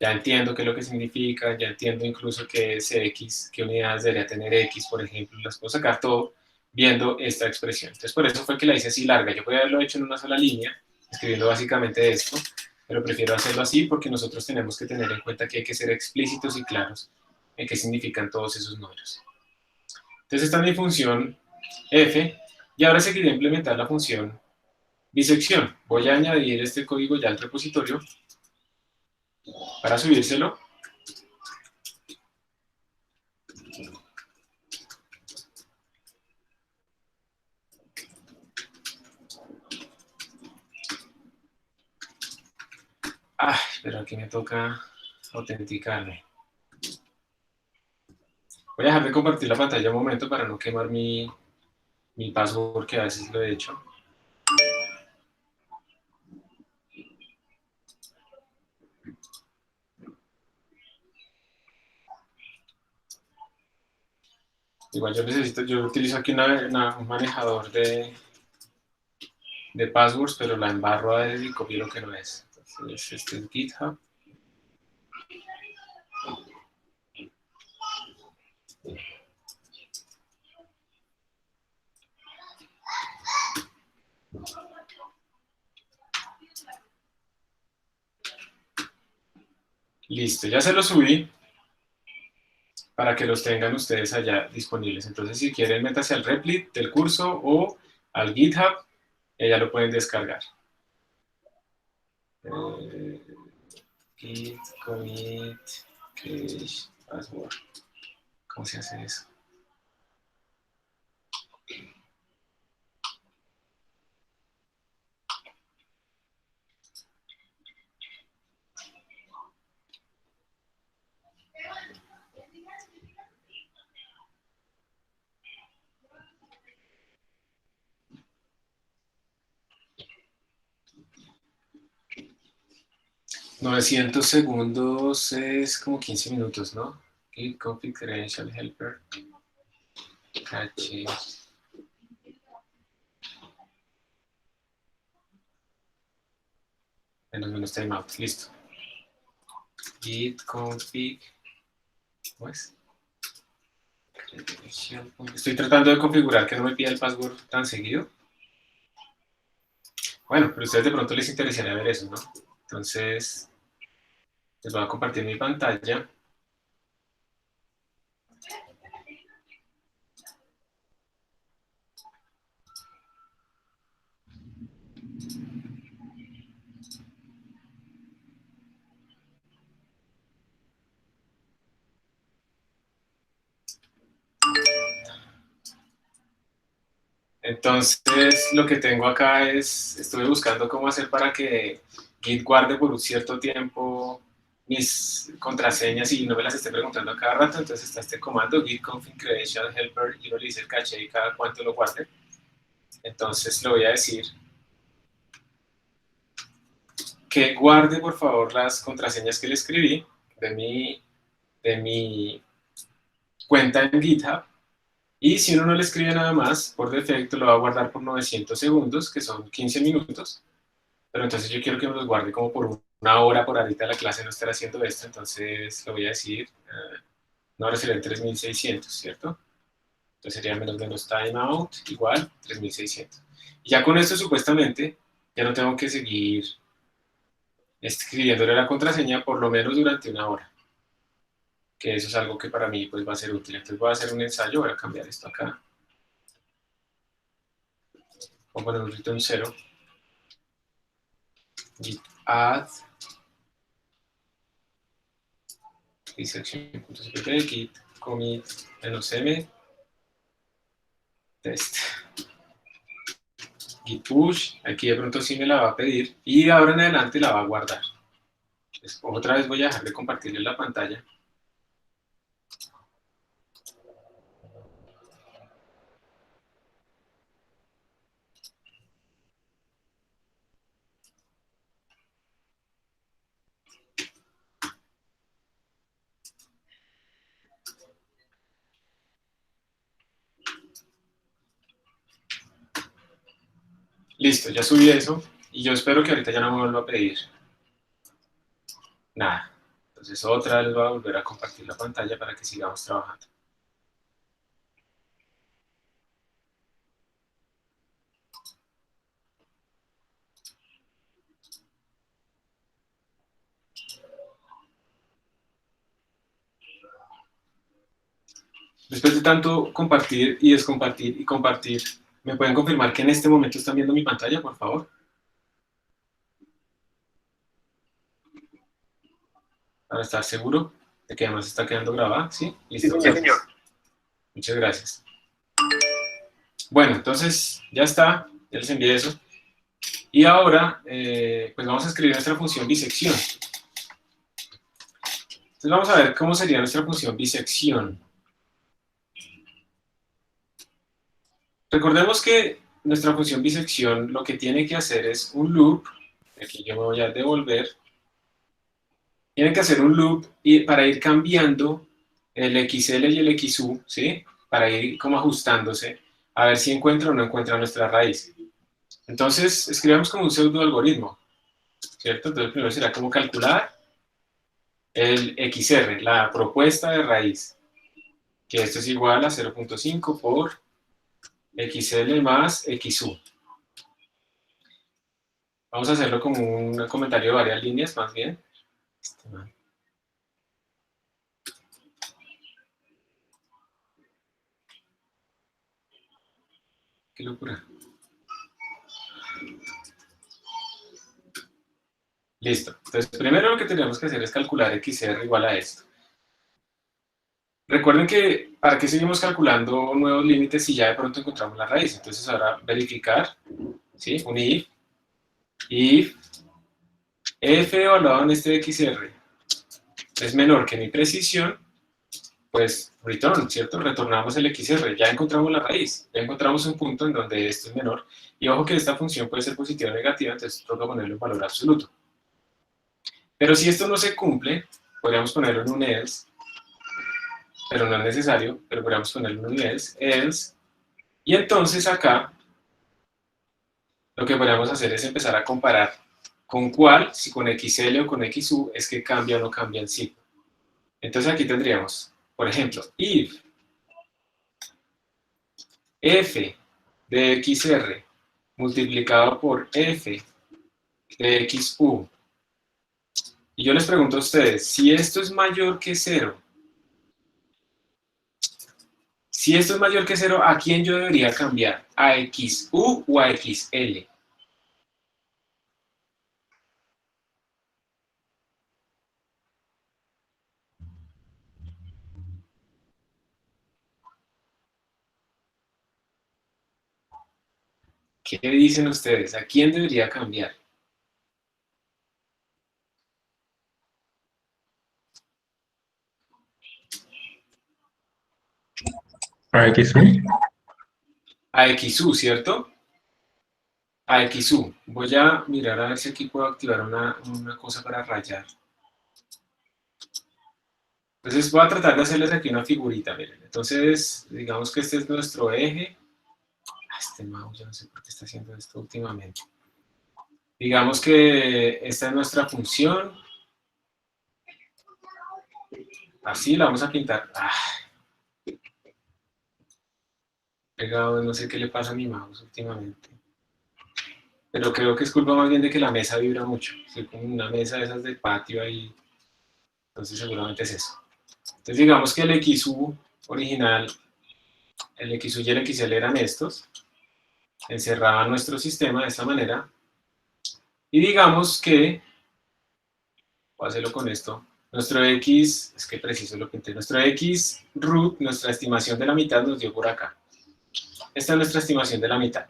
Ya entiendo qué es lo que significa, ya entiendo incluso qué es X, qué unidades debería tener X, por ejemplo, las puedo sacar todo viendo esta expresión. Entonces, por eso fue que la hice así larga. Yo podría haberlo hecho en una sola línea, escribiendo básicamente esto, pero prefiero hacerlo así porque nosotros tenemos que tener en cuenta que hay que ser explícitos y claros en qué significan todos esos números. Entonces, esta es mi función f, y ahora seguiré implementar la función bisección. Voy a añadir este código ya al repositorio para subírselo. Pero aquí me toca autenticarme. Voy a dejar de compartir la pantalla un momento para no quemar mi password, que a veces lo he hecho. Igual yo utilizo aquí un manejador de passwords, pero la embarro a veces y copio lo que no es. Entonces, este es GitHub. Listo, ya se los subí para que los tengan ustedes allá disponibles. Entonces, si quieren, métanse al Replit del curso o al GitHub, ya lo pueden descargar. Git, commit, cache, password. ¿Cómo se hace eso? $900 segundos es como 15 minutos, ¿no? Git config credential helper. Cache. Menos timeout. Listo. Git config. ¿Cómo es? Estoy tratando de configurar que no me pida el password tan seguido. Bueno, pero a ustedes de pronto les interesaría ver eso, ¿no? Entonces, les voy a compartir mi pantalla. Entonces, lo que tengo acá es, estuve buscando cómo hacer para que Git guarde por un cierto tiempo mis contraseñas y no me las esté preguntando a cada rato. Entonces está este comando, git config credential helper, y uno le dice el caché y cada cuánto lo guarde. Entonces le voy a decir que guarde, por favor, las contraseñas que le escribí de mi cuenta en GitHub. Y si uno no le escribe nada más, por defecto lo va a guardar por 900 segundos, que son 15 minutos. Pero entonces yo quiero que me los guarde como por una hora, por ahorita la clase no estará haciendo esto, entonces lo voy a decir, una hora serían 3600, ¿cierto? Entonces sería menos timeout igual 3600. Y ya con esto supuestamente ya no tengo que seguir escribiéndole la contraseña por lo menos durante una hora, que eso es algo que para mí pues va a ser útil. Entonces voy a hacer un ensayo, voy a cambiar esto acá, voy a poner un return 0, git add dissection.cpp, git commit -m test, git push, aquí de pronto sí me la va a pedir y de ahora en adelante la va a guardar. Entonces, otra vez voy a dejar de compartirle la pantalla. Listo, ya subí eso y yo espero que ahorita ya no me vuelva a pedir. Nada. Entonces otra vez voy a volver a compartir la pantalla para que sigamos trabajando. Después de tanto compartir y descompartir y compartir, ¿me pueden confirmar que en este momento están viendo mi pantalla, por favor? Para estar seguro de que además está quedando grabada, ¿sí? ¿Listo? Sí, señor. Muchas gracias. Bueno, entonces ya está, ya les envié eso. Y ahora, pues vamos a escribir nuestra función bisección. Entonces vamos a ver cómo sería nuestra función bisección. Recordemos que nuestra función bisección lo que tiene que hacer es un loop, aquí yo me voy a devolver, tiene que hacer un loop para ir cambiando el XL y el XU, ¿sí? Para ir como ajustándose, a ver si encuentra o no encuentra nuestra raíz. Entonces, escribamos como un pseudo algoritmo, ¿cierto? Entonces, primero será como calcular el XR, la propuesta de raíz, que esto es igual a 0.5 por XL más XU. Vamos a hacerlo como un comentario de varias líneas, más bien. Qué locura. Listo. Entonces, primero lo que tenemos que hacer es calcular XR igual a esto. Recuerden que, ¿para qué seguimos calculando nuevos límites si ya de pronto encontramos la raíz? Entonces, ahora verificar, ¿sí? Un if f evaluado en este XR es menor que mi precisión, pues return, ¿cierto? Retornamos el XR, ya encontramos la raíz, ya encontramos un punto en donde esto es menor, y ojo que esta función puede ser positiva o negativa, entonces toca ponerle un valor absoluto. Pero si esto no se cumple, podríamos ponerlo en un else, pero no es necesario, pero podríamos ponerlo en un else, y entonces acá lo que podríamos hacer es empezar a comparar con cuál, si con XL o con XU, es que cambia o no cambia el signo. Entonces aquí tendríamos, por ejemplo, if f de XR multiplicado por f de XU. Y yo les pregunto a ustedes, si esto es mayor que 0, si esto es mayor que 0, ¿a quién yo debería cambiar? ¿A XU o a XL? ¿Qué dicen ustedes? ¿A quién debería cambiar? A XU. A XU, ¿cierto? A XU. Voy a mirar a ver si aquí puedo activar una cosa para rayar. Entonces voy a tratar de hacerles aquí una figurita, miren. Entonces, digamos que este es nuestro eje. Este mouse, yo no sé por qué está haciendo esto últimamente. Digamos que esta es nuestra función. Así la vamos a pintar. Pegado, no sé qué le pasa a mi mouse últimamente. Pero creo que es culpa más bien de que la mesa vibra mucho. Estoy con una mesa de esas de patio ahí. Entonces seguramente es eso. Entonces digamos que el XU original, el XU y el XL eran estos. Encerraban nuestro sistema de esta manera. Y digamos que, voy a hacerlo con esto, nuestro X, es que preciso lo pinté, nuestro X root, nuestra estimación de la mitad nos dio por acá. Esta es nuestra estimación de la mitad.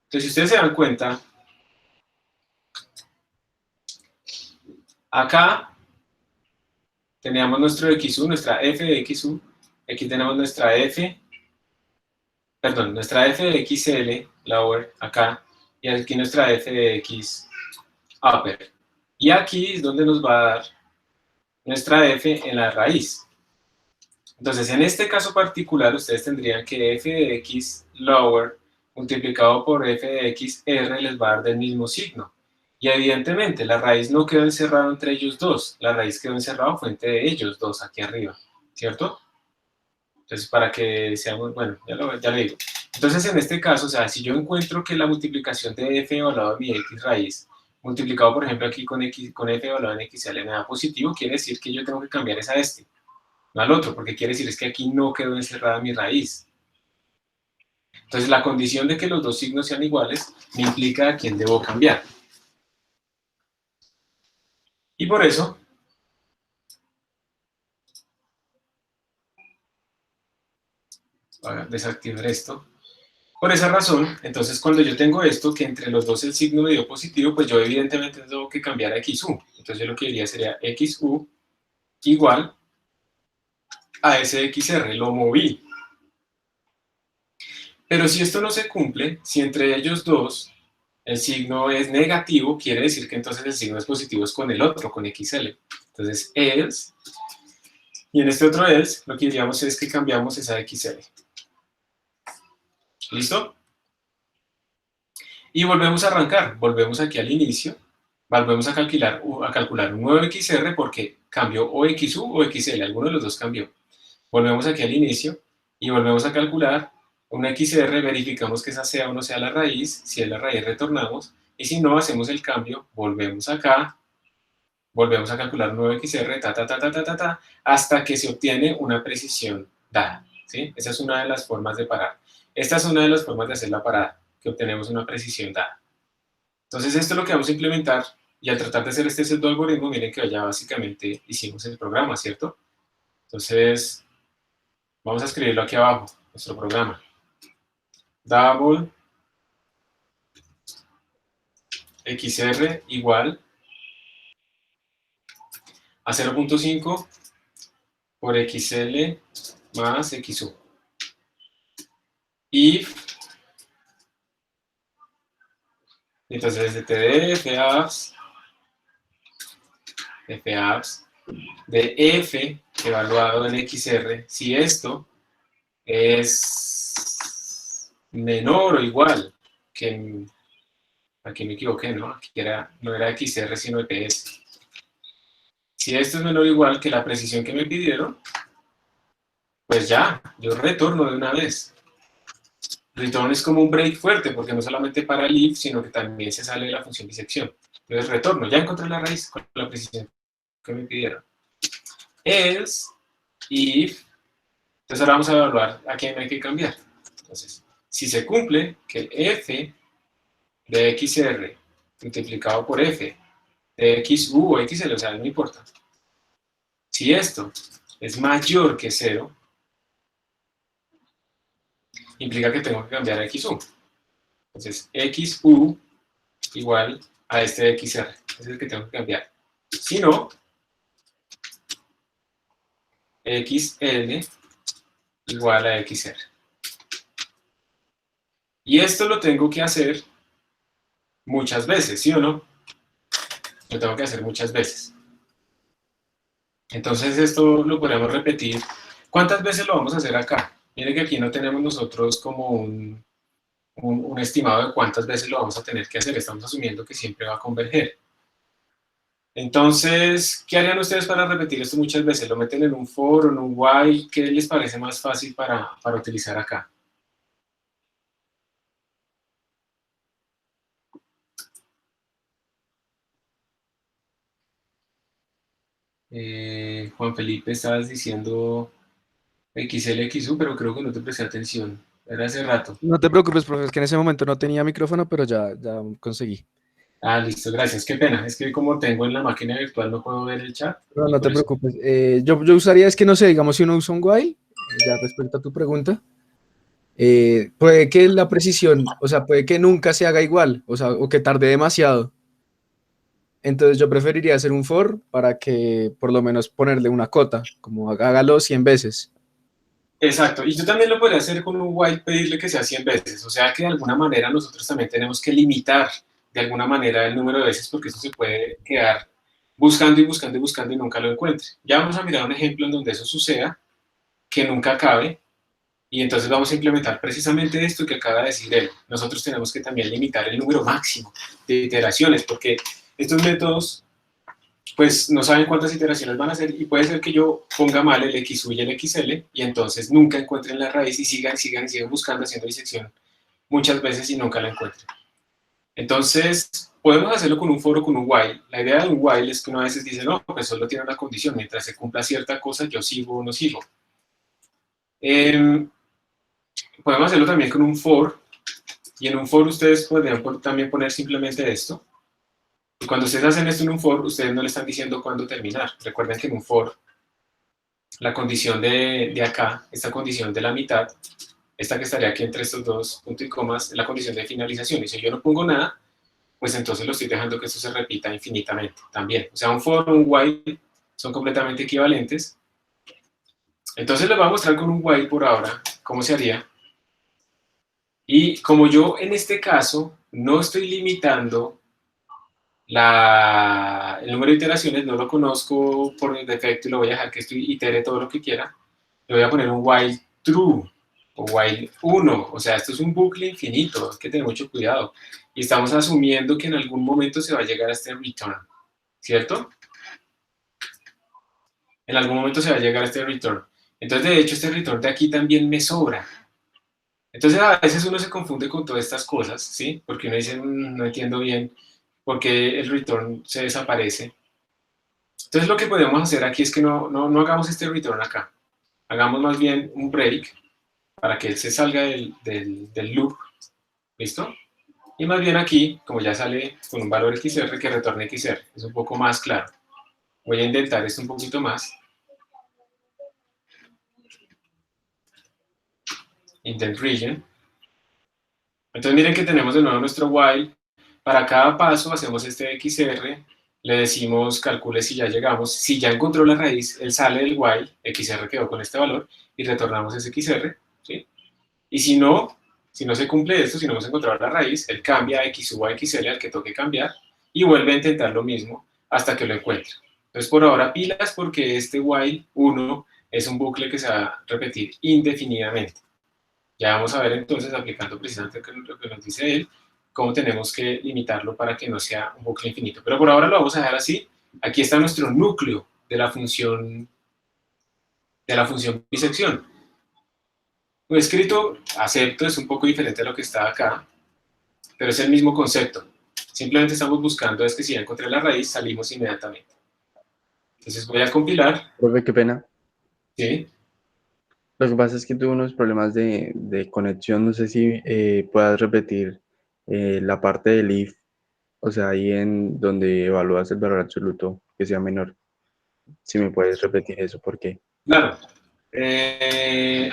Entonces, si ustedes se dan cuenta, acá teníamos nuestro XU, nuestra F de XU, aquí tenemos nuestra F de XL, lower, acá, y aquí nuestra F de X upper. Y aquí es donde nos va a dar nuestra F en la raíz. Entonces, en este caso particular, ustedes tendrían que f de x lower multiplicado por f de x r les va a dar del mismo signo. Y evidentemente la raíz no quedó encerrada entre ellos dos, la raíz quedó encerrada fue entre ellos dos aquí arriba, ¿cierto? Entonces, para que seamos, bueno, ya lo digo. Entonces, en este caso, o sea, si yo encuentro que la multiplicación de f evaluado a mi x raíz, multiplicado, por ejemplo, aquí con f evaluado en x me da positivo, quiere decir que yo tengo que cambiar es a este, no al otro, porque quiere decir es que aquí no quedó encerrada mi raíz. Entonces, la condición de que los dos signos sean iguales me implica a quién debo cambiar. Y por eso, voy a desactivar esto. Por esa razón, entonces cuando yo tengo esto, que entre los dos el signo me dio positivo, pues yo evidentemente tengo que cambiar a XU. Entonces yo lo que diría sería XU igual a ese XR, lo moví. Pero si esto no se cumple, si entre ellos dos el signo es negativo, quiere decir que entonces el signo es positivo es con el otro, con XL. Entonces else, y en este otro else, lo que diríamos es que cambiamos esa XL. ¿Listo? Y volvemos a arrancar, volvemos aquí al inicio, volvemos a calcular un nuevo XR porque cambió o XU o XL, alguno de los dos cambió. Volvemos aquí al inicio y volvemos a calcular un XR, verificamos que esa sea o no sea la raíz, si es la raíz retornamos, y si no hacemos el cambio, volvemos acá, volvemos a calcular un nuevo XR, hasta que se obtiene una precisión dada, ¿sí? Esa es una de las formas de parar. Esta es una de las formas de hacer la parada, que obtenemos una precisión dada. Entonces esto es lo que vamos a implementar y al tratar de hacer este pseudo algoritmo, miren que ya básicamente hicimos el programa, ¿cierto? Entonces vamos a escribirlo aquí abajo, nuestro programa. Double XR igual a 0.5 por XL más XU. If, entonces std fapps de f evaluado en XR, si esto es menor o igual que, aquí me equivoqué, ¿no? Aquí no era XR sino EPS. Si esto es menor o igual que la precisión que me pidieron, pues ya, yo retorno de una vez. Return es como un break fuerte, porque no solamente para el if, sino que también se sale de la función disección. Entonces retorno, ya encontré la raíz con la precisión que me pidieron. Else, if, entonces ahora vamos a evaluar a quién hay que cambiar. Entonces, si se cumple que f de xr multiplicado por f de xu o xl, o sea, no importa. Si esto es mayor que 0, implica que tengo que cambiar a XU. Entonces, XU igual a este XR. Es el que tengo que cambiar. Si no, XL igual a XR. Y esto lo tengo que hacer muchas veces, ¿sí o no? Lo tengo que hacer muchas veces. Entonces, esto lo podemos repetir. ¿Cuántas veces lo vamos a hacer acá? Miren que aquí no tenemos nosotros como un estimado de cuántas veces lo vamos a tener que hacer. Estamos asumiendo que siempre va a converger. Entonces, ¿qué harían ustedes para repetir esto muchas veces? ¿Lo meten en un for o en un while? ¿Qué les parece más fácil para utilizar acá? Juan Felipe, estabas diciendo XL, XU, pero creo que no te presté atención. Era hace rato. No te preocupes, profe, es que en ese momento no tenía micrófono, pero ya conseguí. Ah, listo, gracias. Qué pena. Es que como tengo en la máquina virtual no puedo ver el chat. No, Y no te por eso. preocupes. Yo usaría, es que no sé, digamos, si uno usa un while, ya respecto a tu pregunta, puede que la precisión, o sea, puede que nunca se haga igual, o sea, o que tarde demasiado. Entonces yo preferiría hacer un for para que por lo menos ponerle una cota, como hágalo 100 veces. Exacto. Y yo también lo podría hacer con un while, pedirle que sea 100 veces. O sea que de alguna manera nosotros también tenemos que limitar de alguna manera el número de veces porque eso se puede quedar buscando y buscando y buscando y nunca lo encuentre. Ya vamos a mirar un ejemplo en donde eso suceda, que nunca acabe, Y entonces vamos a implementar precisamente esto que acaba de decir él. Nosotros tenemos que también limitar el número máximo de iteraciones, porque estos métodos pues no saben cuántas iteraciones van a hacer y puede ser que yo ponga mal el XU y el XL y entonces nunca encuentren la raíz y sigan buscando, haciendo disección muchas veces y nunca la encuentren. Entonces, podemos hacerlo con un for o con un while. La idea de un while es que uno a veces dice, no, pues solo tiene una condición, mientras se cumpla cierta cosa, yo sigo o no sigo. Podemos hacerlo también con un for, y en un for ustedes podrían también poner simplemente esto. Y cuando ustedes hacen esto en un for, ustedes no le están diciendo cuándo terminar. Recuerden que en un for, la condición de acá, esta condición de la mitad, esta que estaría aquí entre estos dos puntos y comas, es la condición de finalización. Y si yo no pongo nada, pues entonces lo estoy dejando que esto se repita infinitamente también. O sea, un for o un while son completamente equivalentes. Entonces les voy a mostrar con un while por ahora cómo se haría. Y como yo en este caso no estoy limitando el número de iteraciones, no lo conozco por defecto y lo voy a dejar que esto itere todo lo que quiera, le voy a poner un while true o while 1, o sea, esto es un bucle infinito, hay que tener mucho cuidado. Y estamos asumiendo que en algún momento se va a llegar a este return, ¿cierto? En algún momento se va a llegar a este return. Entonces, de hecho, este return de aquí también me sobra. Entonces, a veces uno se confunde con todas estas cosas, ¿sí? Porque uno dice, no entiendo bien por qué el return se desaparece. Entonces, lo que podemos hacer aquí es que no hagamos este return acá. Hagamos más bien un break para que él se salga del loop, ¿listo? Y más bien aquí, como ya sale con un valor XR, que retorne XR. Es un poco más claro. Voy a indentar esto un poquito más. Indent region. Entonces miren que tenemos de nuevo nuestro while. Para cada paso hacemos este XR, le decimos calcule si ya llegamos. Si ya encontró la raíz, él sale del while, XR quedó con este valor, y retornamos ese XR, ¿sí? Y si no se cumple esto, si no hemos encontrado la raíz, él cambia a XU a XL al que toque cambiar, y vuelve a intentar lo mismo hasta que lo encuentre. Entonces por ahora pilas porque este while 1 es un bucle que se va a repetir indefinidamente. Ya vamos a ver entonces, aplicando precisamente lo que nos dice él, cómo tenemos que limitarlo para que no sea un bucle infinito. Pero por ahora lo vamos a dejar así. Aquí está nuestro núcleo de la función bisección. Lo escrito, acepto, es un poco diferente a lo que está acá, pero es el mismo concepto. Simplemente estamos buscando es que si ya encontré la raíz, salimos inmediatamente. Entonces voy a compilar. Profe, qué pena. ¿Sí? Lo que pasa es que tuve unos problemas de conexión. No sé si puedas repetir la parte del if, o sea, ahí en donde evalúas el valor absoluto que sea menor. Si me puedes repetir eso, ¿por qué? Claro.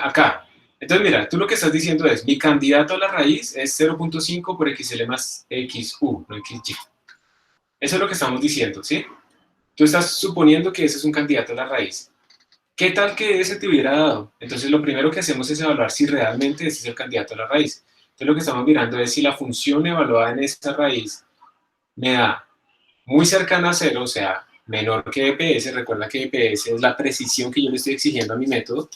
Acá. Entonces, mira, tú lo que estás diciendo es, mi candidato a la raíz es 0.5 por XL más XU, no XY. Eso es lo que estamos diciendo, ¿sí? Tú estás suponiendo que ese es un candidato a la raíz. ¿Qué tal que ese te hubiera dado? Entonces, lo primero que hacemos es evaluar si realmente ese es el candidato a la raíz. Entonces, lo que estamos mirando es si la función evaluada en esa raíz me da muy cercana a 0, o sea, menor que EPS. Recuerda que EPS es la precisión que yo le estoy exigiendo a mi método.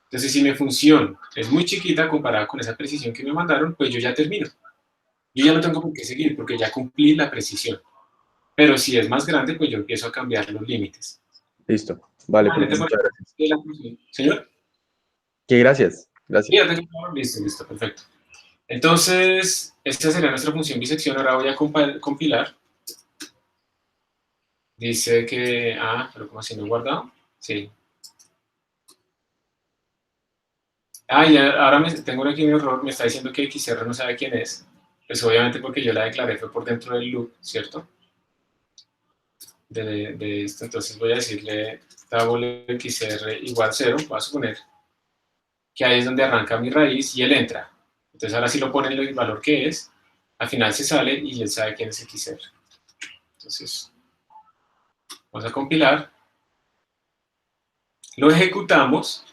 Entonces, si mi función es muy chiquita comparada con esa precisión que me mandaron, pues yo ya termino. Yo ya no tengo por qué seguir porque ya cumplí la precisión. Pero si es más grande, pues yo empiezo a cambiar los límites. Listo. Vale, profe, muchas gracias. Señor. ¿Qué? Gracias. Gracias. Listo, perfecto. Entonces, esta sería nuestra función bisección. Ahora voy a compilar. Dice que... pero ¿cómo así no he guardado? Sí. Y ahora tengo aquí un error. Me está diciendo que XR no sabe quién es. Pues obviamente porque yo la declaré fue por dentro del loop, ¿cierto? De esto. Entonces voy a decirle double XR igual 0. Voy a suponer que ahí es donde arranca mi raíz y él entra. Entonces ahora sí lo pone el valor que es. Al final se sale y él sabe quién es XR. Entonces, vamos a compilar. Lo ejecutamos.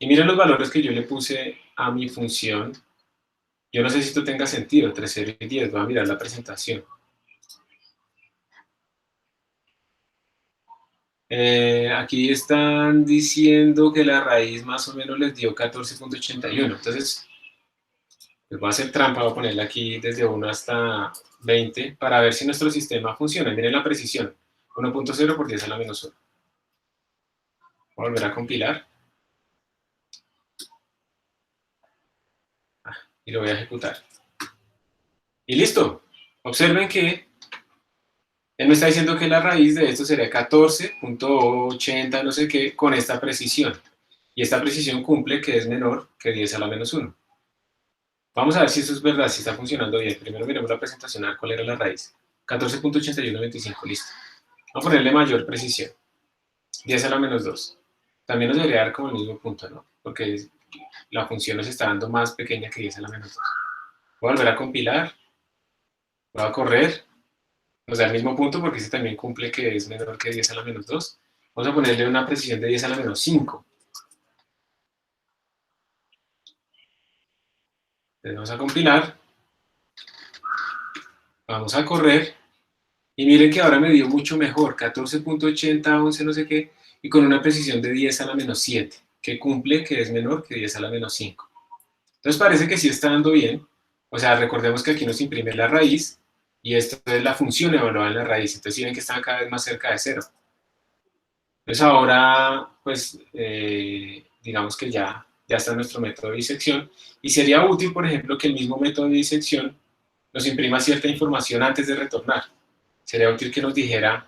Y miren los valores que yo le puse a mi función. Yo no sé si esto tenga sentido, entre 0 y 10. Voy a mirar la presentación. Aquí están diciendo que la raíz más o menos les dio 14.81. Entonces, pues voy a hacer trampa, voy a ponerle aquí desde 1 hasta 20 para ver si nuestro sistema funciona. Miren la precisión, 1.0 por 10 a la menos 1. Voy a volver a compilar. Y lo voy a ejecutar. Y listo. Observen que él me está diciendo que la raíz de esto sería 14.80, no sé qué, con esta precisión. Y esta precisión cumple que es menor que 10 a la menos 1. Vamos a ver si eso es verdad, si está funcionando bien. Primero miremos la presentación, a ver cuál era la raíz. 14.8125, listo. Vamos a ponerle mayor precisión. 10 a la menos 2. También nos debería dar como el mismo punto, ¿no? Porque la función nos está dando más pequeña que 10 a la menos 2. Voy a volver a compilar. Voy a correr. Nos da el mismo punto porque ese también cumple que es menor que 10 a la menos 2. Vamos a ponerle una precisión de 10 a la menos 5. Entonces vamos a compilar. Vamos a correr. Y miren que ahora me dio mucho mejor, 14.80, 11 no sé qué, y con una precisión de 10 a la menos 7, que cumple que es menor que 10 a la menos 5. Entonces parece que sí está dando bien. O sea, recordemos que aquí nos imprime la raíz, y esto es la función evaluada en la raíz. Entonces si ven que está cada vez más cerca de cero. Entonces ahora, pues, digamos que ya está nuestro método de disección, y sería útil, por ejemplo, que el mismo método de disección nos imprima cierta información antes de retornar. Sería útil que nos dijera,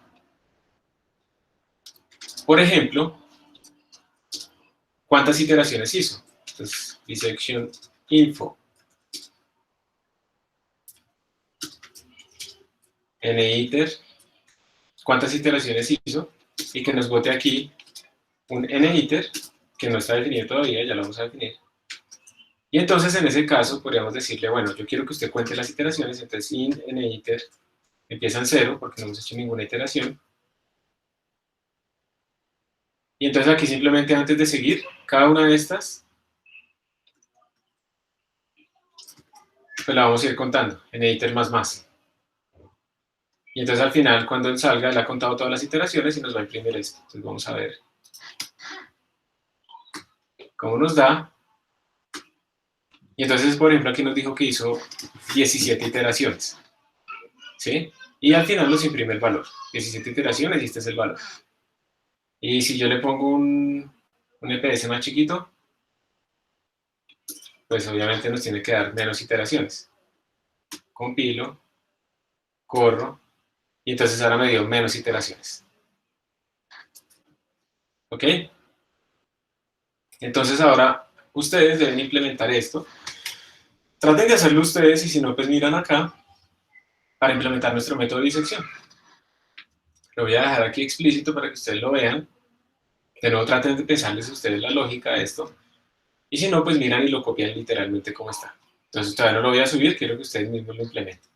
por ejemplo, cuántas iteraciones hizo. Entonces, dissection info niter, cuántas iteraciones hizo, y que nos bote aquí un niter, que no está definido todavía, ya lo vamos a definir. Y entonces, en ese caso, podríamos decirle, bueno, yo quiero que usted cuente las iteraciones, entonces int niter empieza en 0, porque no hemos hecho ninguna iteración. Y entonces aquí simplemente antes de seguir, cada una de estas, pues la vamos a ir contando, niter más más. Y entonces al final, cuando él salga, él ha contado todas las iteraciones y nos va a imprimir esto. Entonces vamos a ver cómo nos da. Y entonces, por ejemplo, aquí nos dijo que hizo 17 iteraciones. ¿Sí? Y al final nos imprime el valor. 17 iteraciones y este es el valor. Y si yo le pongo un EPS más chiquito, pues obviamente nos tiene que dar menos iteraciones. Compilo, corro, y entonces ahora me dio menos iteraciones. ¿Ok? Entonces ahora ustedes deben implementar esto. Traten de hacerlo ustedes y si no, pues miran acá para implementar nuestro método de disección. Lo voy a dejar aquí explícito para que ustedes lo vean. De nuevo traten de pensarles a ustedes la lógica de esto. Y si no, pues miran y lo copian literalmente como está. Entonces todavía no lo voy a subir, quiero que ustedes mismos lo implementen.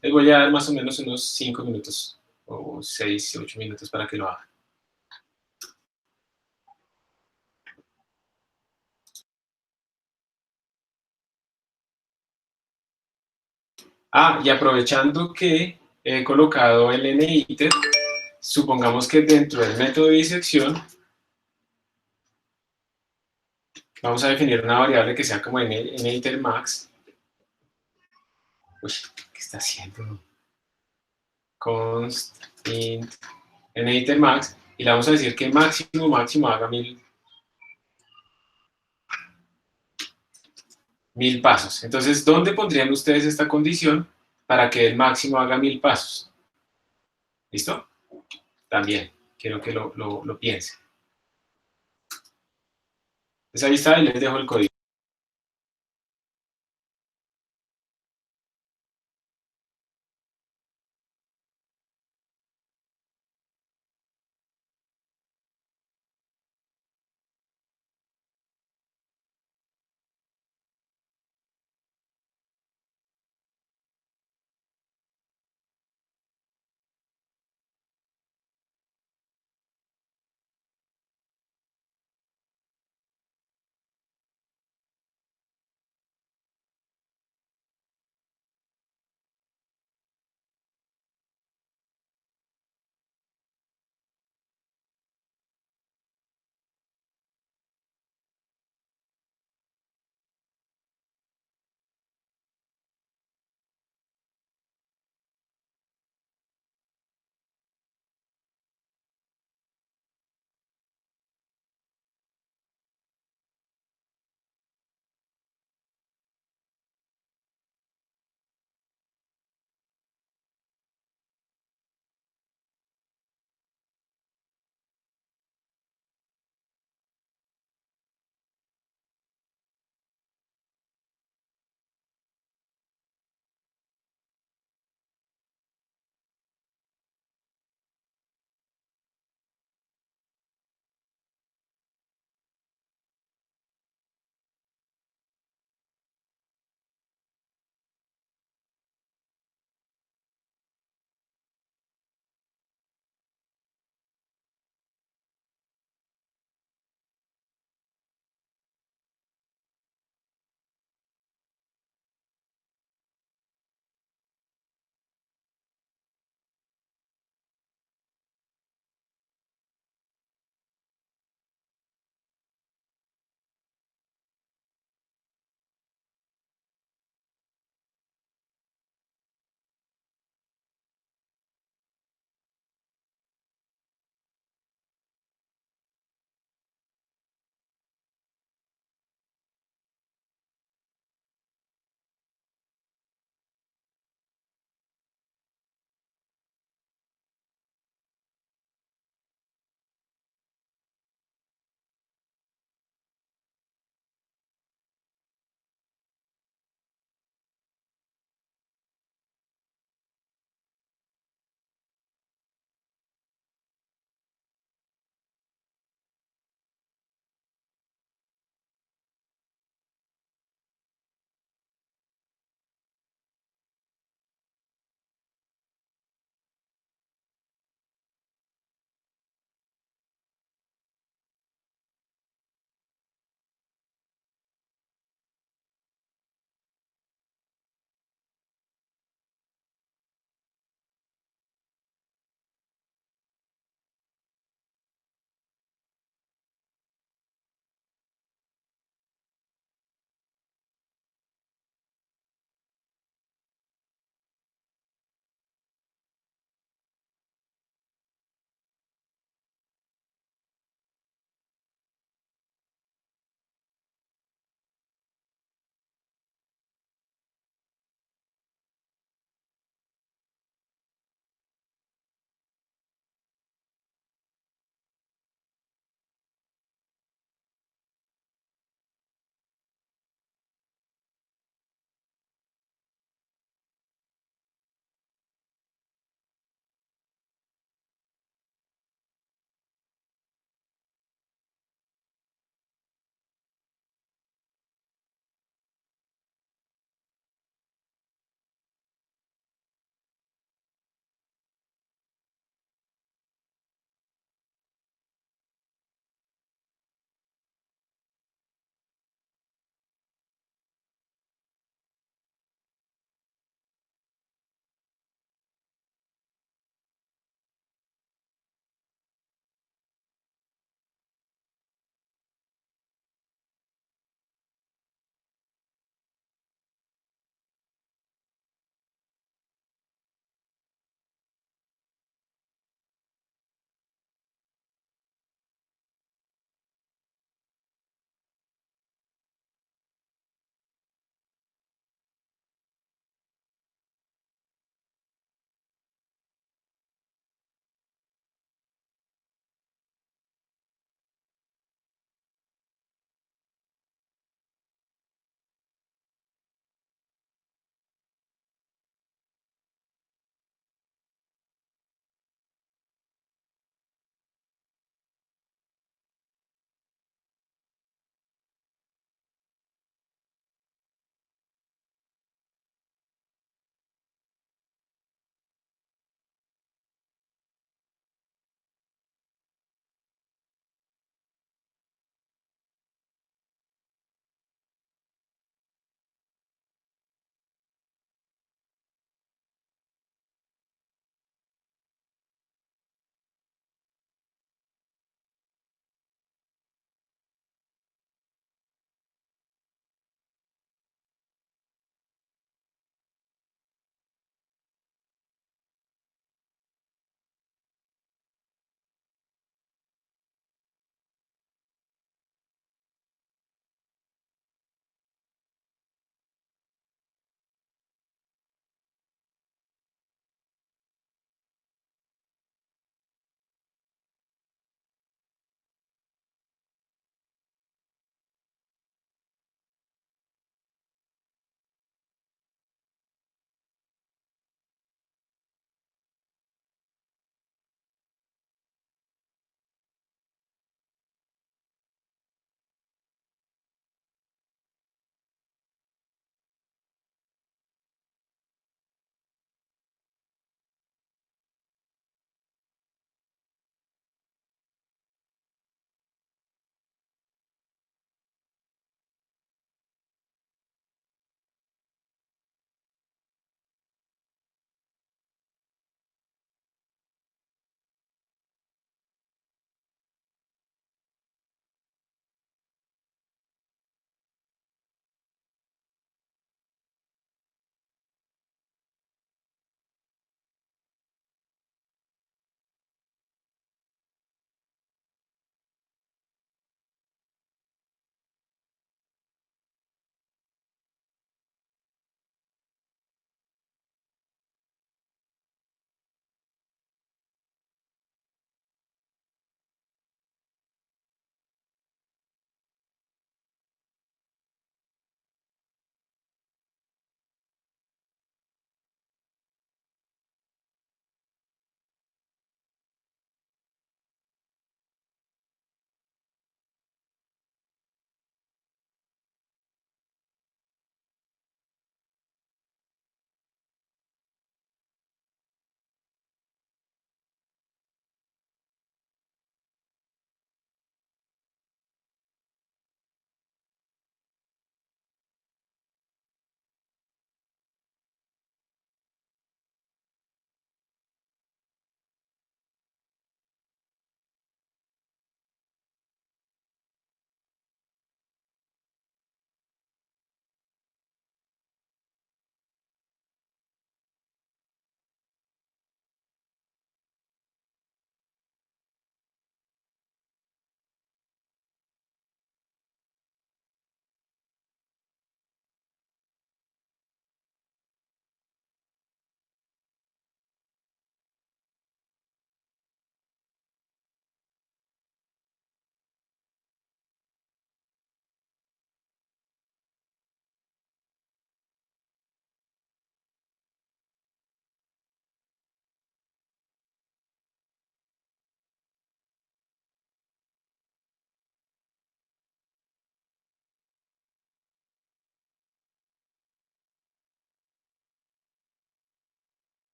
Les voy a dar más o menos unos 5 minutos o 6, 8 minutos para que lo hagan. Ah, y aprovechando que he colocado el niter, supongamos que dentro del método de disección vamos a definir una variable que sea como niter max. Uy, ¿qué está haciendo? Const int niter max, y le vamos a decir que máximo haga 1000 pasos. Entonces, ¿dónde pondrían ustedes esta condición para que el máximo haga 1000 pasos? ¿Listo? También, quiero que lo piensen. Pues ahí está, y les dejo el código.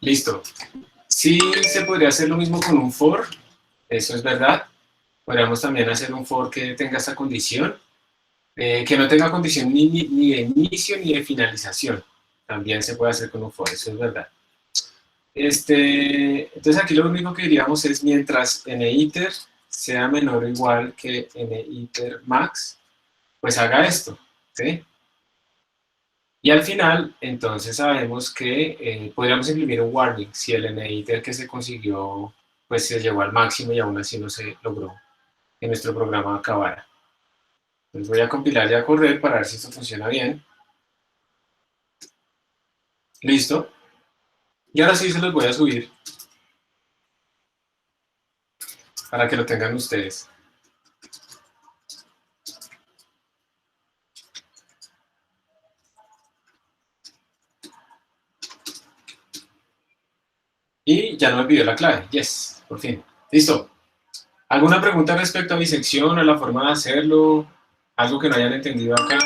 Listo. Sí se podría hacer lo mismo con un for, eso es verdad. Podríamos también hacer un for que tenga esa condición, que no tenga condición ni de inicio ni de finalización. También se puede hacer con un for, eso es verdad. Entonces aquí lo único que diríamos es mientras niter sea menor o igual que niter max, pues haga esto, ¿sí? Y al final, entonces sabemos que podríamos imprimir un warning si el niter que se consiguió, pues se llegó al máximo y aún así no se logró que nuestro programa acabara. Entonces voy a compilar y a correr para ver si esto funciona bien. Listo. Y ahora sí se los voy a subir para que lo tengan ustedes. Y ya no me pidió la clave. Yes, por fin. Listo. ¿Alguna pregunta respecto a mi sección, a la forma de hacerlo? ¿Algo que no hayan entendido acá?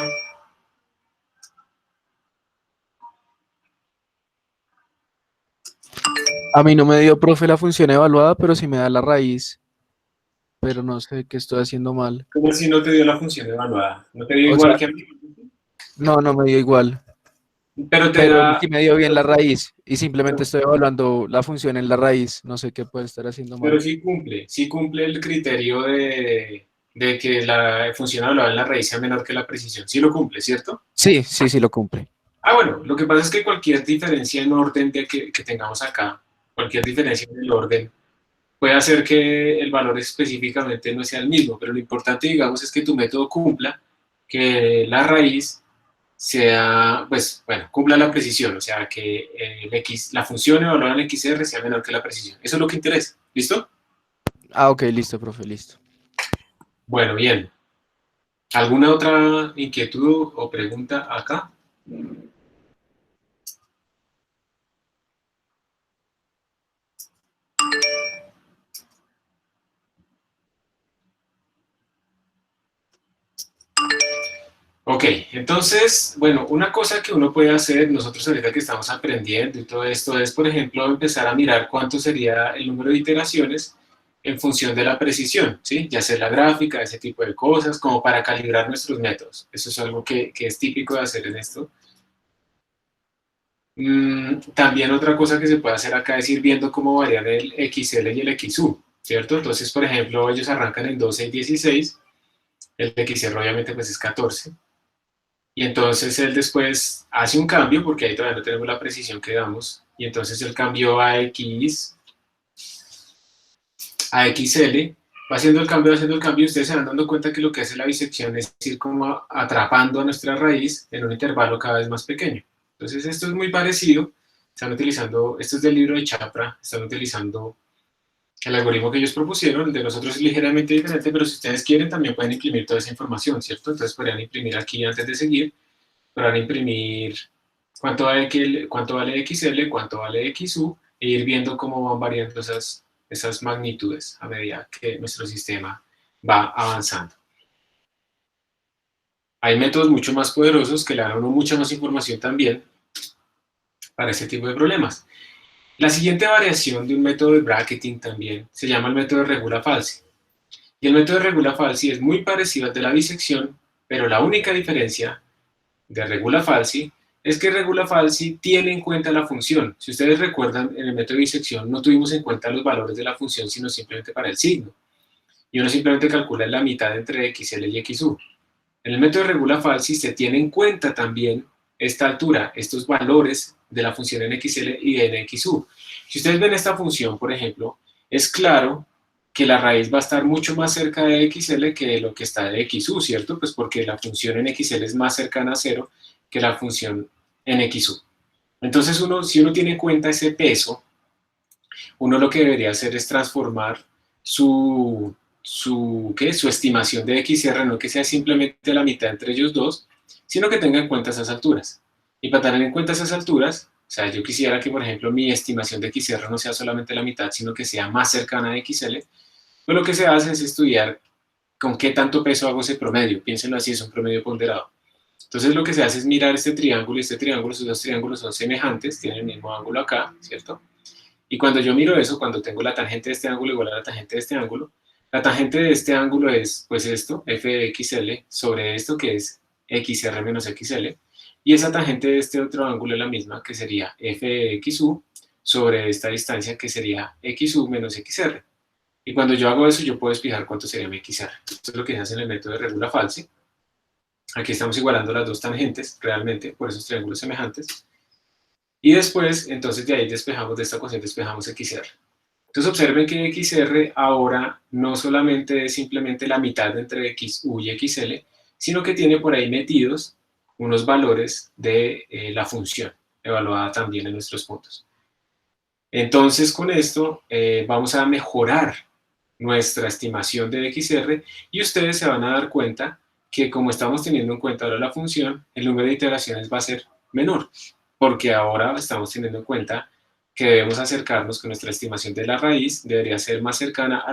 A mí no me dio, profe, la función evaluada, pero sí me da la raíz. Pero no sé qué estoy haciendo mal. ¿Cómo si no te dio la función evaluada? ¿No te dio O igual sea, que a mí? no me dio igual. Pero te Pero da... sí me dio bien la raíz. Y simplemente estoy evaluando la función en la raíz. No sé qué puede estar haciendo Pero mal. sí cumple el criterio de que la función evaluada en la raíz sea menor que la precisión. Sí lo cumple, ¿cierto? Sí lo cumple. Ah, bueno, lo que pasa es que cualquier diferencia en orden que tengamos acá, cualquier diferencia en el orden, puede hacer que el valor específicamente no sea el mismo, pero lo importante, digamos, es que tu método cumpla, que la raíz sea, pues, bueno, cumpla la precisión, o sea, que la función evaluada en XR sea menor que la precisión. Eso es lo que interesa, ¿listo? Ah, ok, listo, profe, listo. Bueno, bien. ¿Alguna otra inquietud o pregunta acá? Ok, entonces, bueno, una cosa que uno puede hacer, nosotros ahorita que estamos aprendiendo y todo esto, es, por ejemplo, empezar a mirar cuánto sería el número de iteraciones en función de la precisión, ¿sí? Ya sea la gráfica, ese tipo de cosas, como para calibrar nuestros métodos. Eso es algo que es típico de hacer en esto. También otra cosa que se puede hacer acá es ir viendo cómo varían el XL y el XU, ¿cierto? Entonces, por ejemplo, ellos arrancan en 12 y 16, el XR obviamente pues es 14. Y entonces él después hace un cambio, porque ahí todavía no tenemos la precisión que damos, y entonces él cambió a X, a XL, va haciendo el cambio, y ustedes se van dando cuenta que lo que hace la bisección es ir como atrapando a nuestra raíz en un intervalo cada vez más pequeño. Entonces esto es muy parecido, están utilizando, esto es del libro de Chapra, están utilizando el algoritmo que ellos propusieron, el de nosotros es ligeramente diferente, pero si ustedes quieren también pueden imprimir toda esa información, ¿cierto? Entonces podrían imprimir aquí antes de seguir, podrán imprimir cuánto vale XL, cuánto vale XU, e ir viendo cómo van variando esas magnitudes a medida que nuestro sistema va avanzando. Hay métodos mucho más poderosos que le dan a uno mucha más información también para ese tipo de problemas. La siguiente variación de un método de bracketing también se llama el método de regula falsi. Y el método de regula falsi es muy parecido al de la bisección, pero la única diferencia de regula falsi es que regula falsi tiene en cuenta la función. Si ustedes recuerdan, en el método de disección no tuvimos en cuenta los valores de la función, sino simplemente para el signo. Y uno simplemente calcula la mitad entre XL y XU. En el método de regula falsi se tiene en cuenta también esta altura, estos valores de la función en XL y en XU. Si ustedes ven esta función, por ejemplo, es claro que la raíz va a estar mucho más cerca de XL que lo que está de XU, ¿cierto? Pues porque la función en XL es más cercana a 0 que la función en XU. Entonces, si uno tiene en cuenta ese peso, uno lo que debería hacer es transformar su estimación de XR, no que sea simplemente la mitad entre ellos dos, sino que tenga en cuenta esas alturas. Y para tener en cuenta esas alturas, o sea, yo quisiera que, por ejemplo, mi estimación de XR no sea solamente la mitad, sino que sea más cercana a XL, pues lo que se hace es estudiar con qué tanto peso hago ese promedio. Piénsenlo así, es un promedio ponderado. Entonces lo que se hace es mirar este triángulo, y este triángulo, sus dos triángulos son semejantes, tienen el mismo ángulo acá, ¿cierto? Y cuando yo miro eso, cuando tengo la tangente de este ángulo igual a la tangente de este ángulo, la tangente de este ángulo es, pues esto, f de xl, sobre esto que es xr menos xl, y esa tangente de este otro ángulo es la misma, que sería f de xu, sobre esta distancia que sería xu menos xr. Y cuando yo hago eso, yo puedo explicar cuánto sería mi xr. Esto es lo que se hace en el método de regula falsi. Aquí estamos igualando las dos tangentes, realmente, por esos triángulos semejantes. Y después, entonces de ahí despejamos, de esta ecuación despejamos xr. Entonces observen que xr ahora no solamente es simplemente la mitad entre xu y xl, sino que tiene por ahí metidos unos valores de la función, evaluada también en nuestros puntos. Entonces con esto vamos a mejorar nuestra estimación de xr, y ustedes se van a dar cuenta que como estamos teniendo en cuenta ahora la función, el número de iteraciones va a ser menor, porque ahora estamos teniendo en cuenta que debemos acercarnos, que nuestra estimación de la raíz debería ser más cercana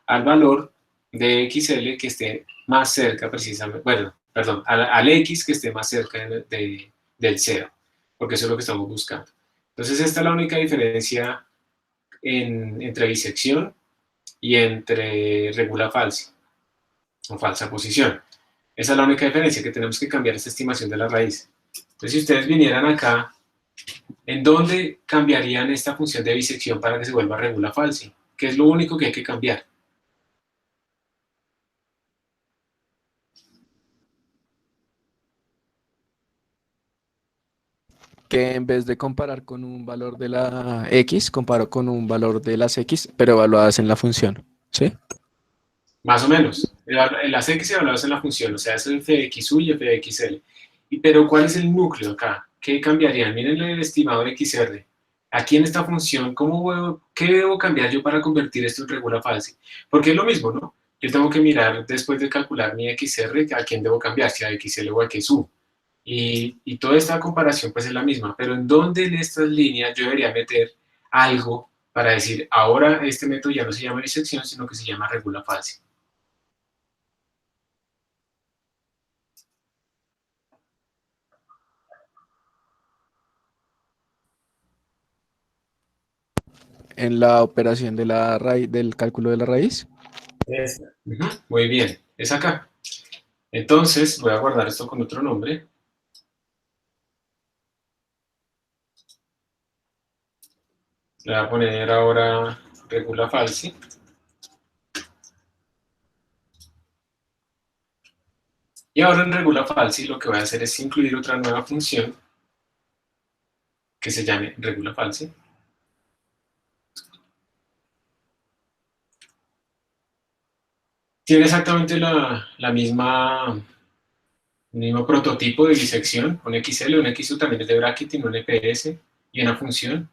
al valor de xl que esté más cerca precisamente, bueno, perdón, al x que esté más cerca del 0, porque eso es lo que estamos buscando. Entonces esta es la única diferencia entre bisección y entre regula falsi, o falsa posición. Esa es la única diferencia, que tenemos que cambiar esta estimación de la raíz. Entonces, si ustedes vinieran acá, ¿en dónde cambiarían esta función de bisección para que se vuelva regula falsi? ¿Qué es lo único que hay que cambiar? Que en vez de comparar con un valor de la x, comparo con un valor de las x, pero evaluadas en la función, ¿sí? Más o menos. Las x evaluadas en la función, o sea, es f de xu y f de xl. Pero ¿cuál es el núcleo acá? ¿Qué cambiarían? Miren el estimado de xr. Aquí en esta función, ¿qué debo cambiar yo para convertir esto en regula falsi? Porque es lo mismo, ¿no? Yo tengo que mirar, después de calcular mi xr, a quién debo cambiar, si a xl o a xu. Y toda esta comparación pues es la misma, pero ¿en dónde en estas líneas yo debería meter algo para decir, ahora este método ya no se llama bisección, sino que se llama regula falsi? En la operación de la raíz, del cálculo de la raíz. Muy bien, es acá. Entonces, voy a guardar esto con otro nombre. Le voy a poner ahora regula falsi. Y ahora en regula falsi lo que voy a hacer es incluir otra nueva función que se llame regula falsi. Tiene exactamente el mismo prototipo de disección, un XL, un XU, también es de bracket, tiene un EPS y una función.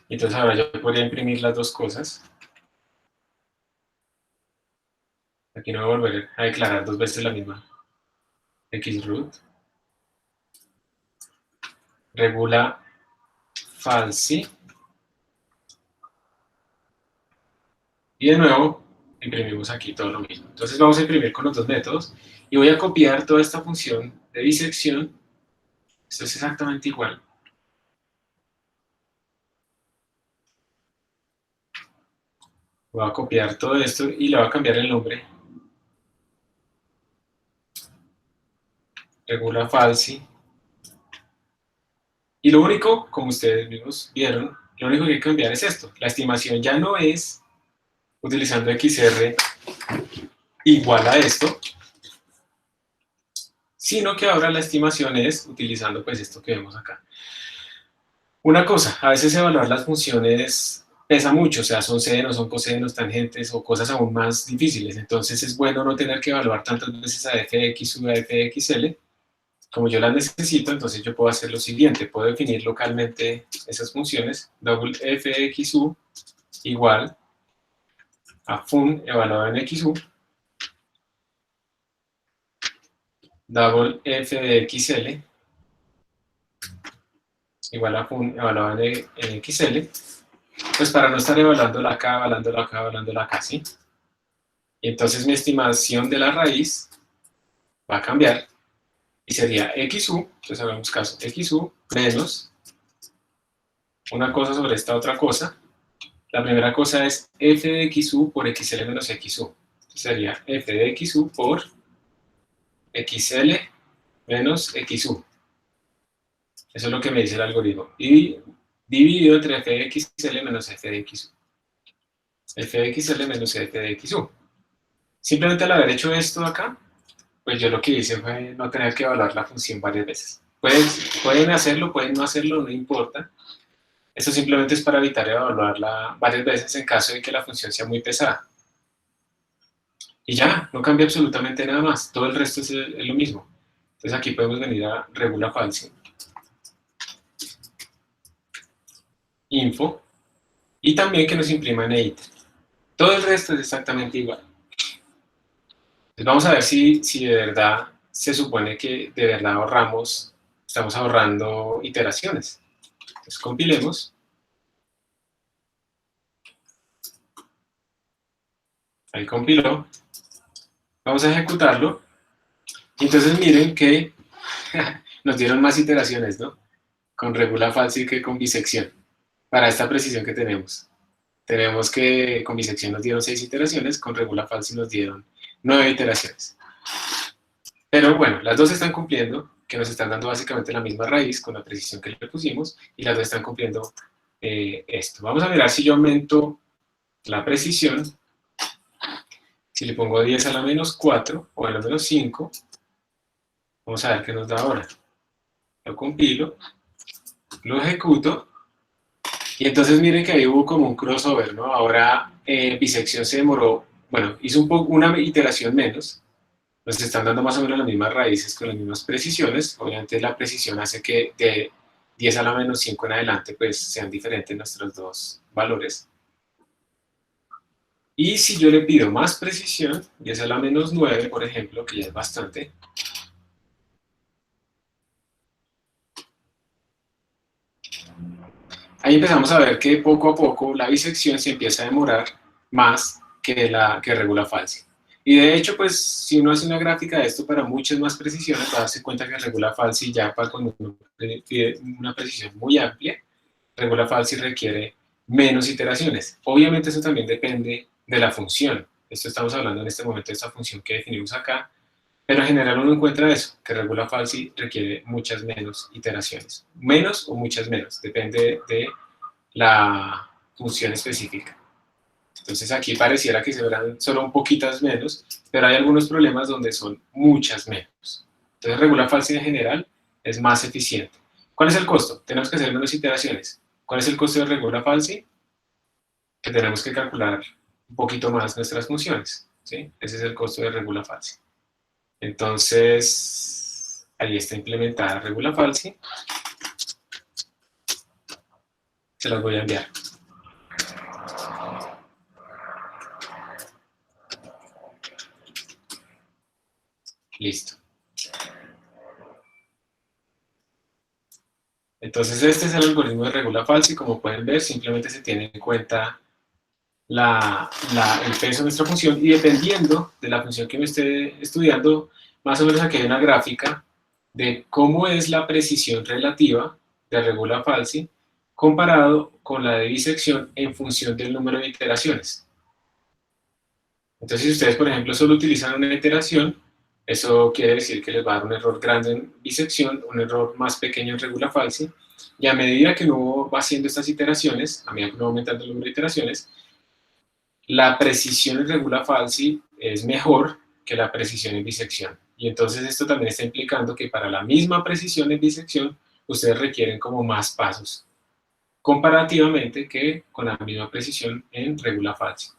Entonces ahora yo podría imprimir las dos cosas. Aquí no voy a volver a declarar dos veces la misma xroot. Regula falsi. Y de nuevo, imprimimos aquí todo lo mismo. Entonces vamos a imprimir con los dos métodos. Y voy a copiar toda esta función de disección. Esto es exactamente igual. Voy a copiar todo esto y le voy a cambiar el nombre. Regula falsi. Y lo único, como ustedes mismos vieron, lo único que hay que cambiar es esto. La estimación ya no es utilizando XR igual a esto, sino que ahora la estimación es utilizando pues esto que vemos acá. Una cosa, a veces evaluar las funciones pesa mucho, o sea, son senos, son cosenos, tangentes o cosas aún más difíciles. Entonces es bueno no tener que evaluar tantas veces a f de x o a f de xl. Como yo las necesito, entonces yo puedo hacer lo siguiente. Puedo definir localmente esas funciones. Double f de xu igual a fun evaluado en xu. Double f de xl igual a fun evaluado en xl. Pues para no estar evaluándola acá, evaluándola acá, evaluándola acá, ¿sí? Y entonces mi estimación de la raíz va a cambiar y sería XU, entonces hagamos caso, XU menos una cosa sobre esta otra cosa. La primera cosa es f de XU por XL menos XU. Entonces sería f de XU por XL menos XU. Eso es lo que me dice el algoritmo. Y dividido entre f de XL menos f de XU. F de XL menos f de XU. Simplemente al haber hecho esto acá, pues yo lo que hice fue no tener que evaluar la función varias veces. Pueden hacerlo, pueden no hacerlo, no importa. Esto simplemente es para evitar evaluarla varias veces en caso de que la función sea muy pesada. Y ya, no cambia absolutamente nada más. Todo el resto es lo mismo. Entonces aquí podemos venir a regula falsi. Info. Y también que nos imprima en edit. Todo el resto es exactamente igual. Entonces vamos a ver si de verdad se supone que de verdad estamos ahorrando iteraciones. Entonces compilemos. Ahí compiló. Vamos a ejecutarlo. Y entonces miren que nos dieron más iteraciones, ¿no? Con regula falsi que con bisección. Para esta precisión que tenemos. Tenemos que con bisección nos dieron 6 iteraciones, con regula falsi nos dieron 9 iteraciones. Pero bueno, las dos están cumpliendo, que nos están dando básicamente la misma raíz con la precisión que le pusimos, y las dos están cumpliendo esto. Vamos a mirar si yo aumento la precisión. Si le pongo 10 a la menos 4 o a la menos 5, vamos a ver qué nos da ahora. Lo compilo, lo ejecuto, y entonces miren que ahí hubo como un crossover, ¿no? Ahora bisección se demoró, bueno, hizo una iteración menos. Nos están dando más o menos las mismas raíces con las mismas precisiones. Obviamente la precisión hace que de 10 a la menos 5 en adelante pues sean diferentes nuestros dos valores. Y si yo le pido más precisión, 10 a la menos 9, por ejemplo, que ya es bastante, ahí empezamos a ver que poco a poco la bisección se empieza a demorar más que regula falsi. Y de hecho, pues, si uno hace una gráfica de esto para muchas más precisiones, va a darse cuenta que regula falsi ya para cuando uno pide una precisión muy amplia, regula falsi requiere menos iteraciones. Obviamente eso también depende de la función. Esto estamos hablando en este momento de esta función que definimos acá, pero en general uno encuentra eso, que regula falsi requiere muchas menos iteraciones. Menos o muchas menos, depende de la función específica. Entonces aquí pareciera que se verán solo un poquitas menos, pero hay algunos problemas donde son muchas menos. Entonces regula falsi en general es más eficiente. ¿Cuál es el costo? Tenemos que hacer menos iteraciones. ¿Cuál es el costo de regula falsi? Que tenemos que calcular un poquito más nuestras funciones, ¿sí? Ese es el costo de regula falsi. Entonces, ahí está implementada regula falsi. Se las voy a enviar. Listo. Entonces este es el algoritmo de regula falsi. Como pueden ver, simplemente se tiene en cuenta el peso de nuestra función, y dependiendo de la función que me esté estudiando, más o menos aquí hay una gráfica de cómo es la precisión relativa de regula falsi comparado con la de bisección en función del número de iteraciones. Entonces, si ustedes, por ejemplo, solo utilizan una iteración, eso quiere decir que les va a dar un error grande en bisección, un error más pequeño en regula falsi, y a medida que uno va haciendo estas iteraciones, a medida que uno va aumentando el número de iteraciones, la precisión en regula falsi es mejor que la precisión en bisección. Y entonces esto también está implicando que para la misma precisión en bisección, ustedes requieren como más pasos, comparativamente que con la misma precisión en regula falsi.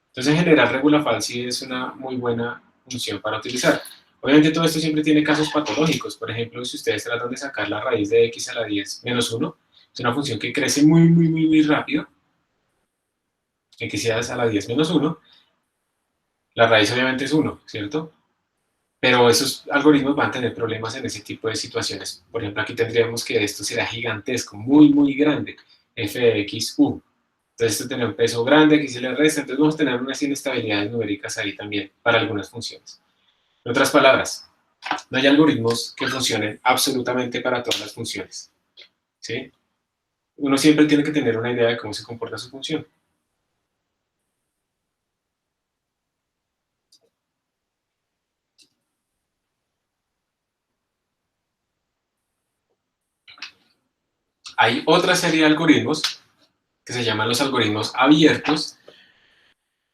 Entonces, en general, regula falsi es una muy buena función para utilizar. Obviamente, todo esto siempre tiene casos patológicos. Por ejemplo, si ustedes tratan de sacar la raíz de x a la 10 menos 1, es una función que crece muy rápido. X a la 10 menos 1, la raíz obviamente es 1, ¿cierto? Pero esos algoritmos van a tener problemas en ese tipo de situaciones. Por ejemplo, aquí tendríamos que esto será gigantesco, muy grande, f de x, u. Entonces esto tiene un peso grande, aquí se le resta, entonces vamos a tener unas inestabilidades numéricas ahí también para algunas funciones. En otras palabras, No hay algoritmos que funcionen absolutamente para todas las funciones, ¿sí? Uno siempre tiene que tener una idea de cómo se comporta su función. Hay otra serie de algoritmos que se llaman los algoritmos abiertos.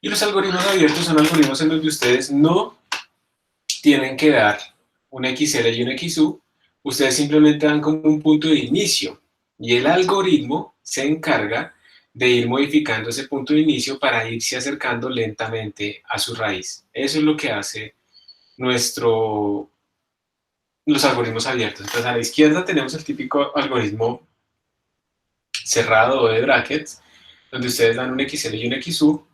Y los algoritmos abiertos son algoritmos en los que ustedes no tienen que dar un XL y un XU, ustedes simplemente dan como un punto de inicio y el algoritmo se encarga de ir modificando ese punto de inicio para irse acercando lentamente a su raíz. Eso es lo que hace los algoritmos abiertos. Entonces a la izquierda tenemos el típico algoritmo cerrado o de brackets, donde ustedes dan un XL y un XU,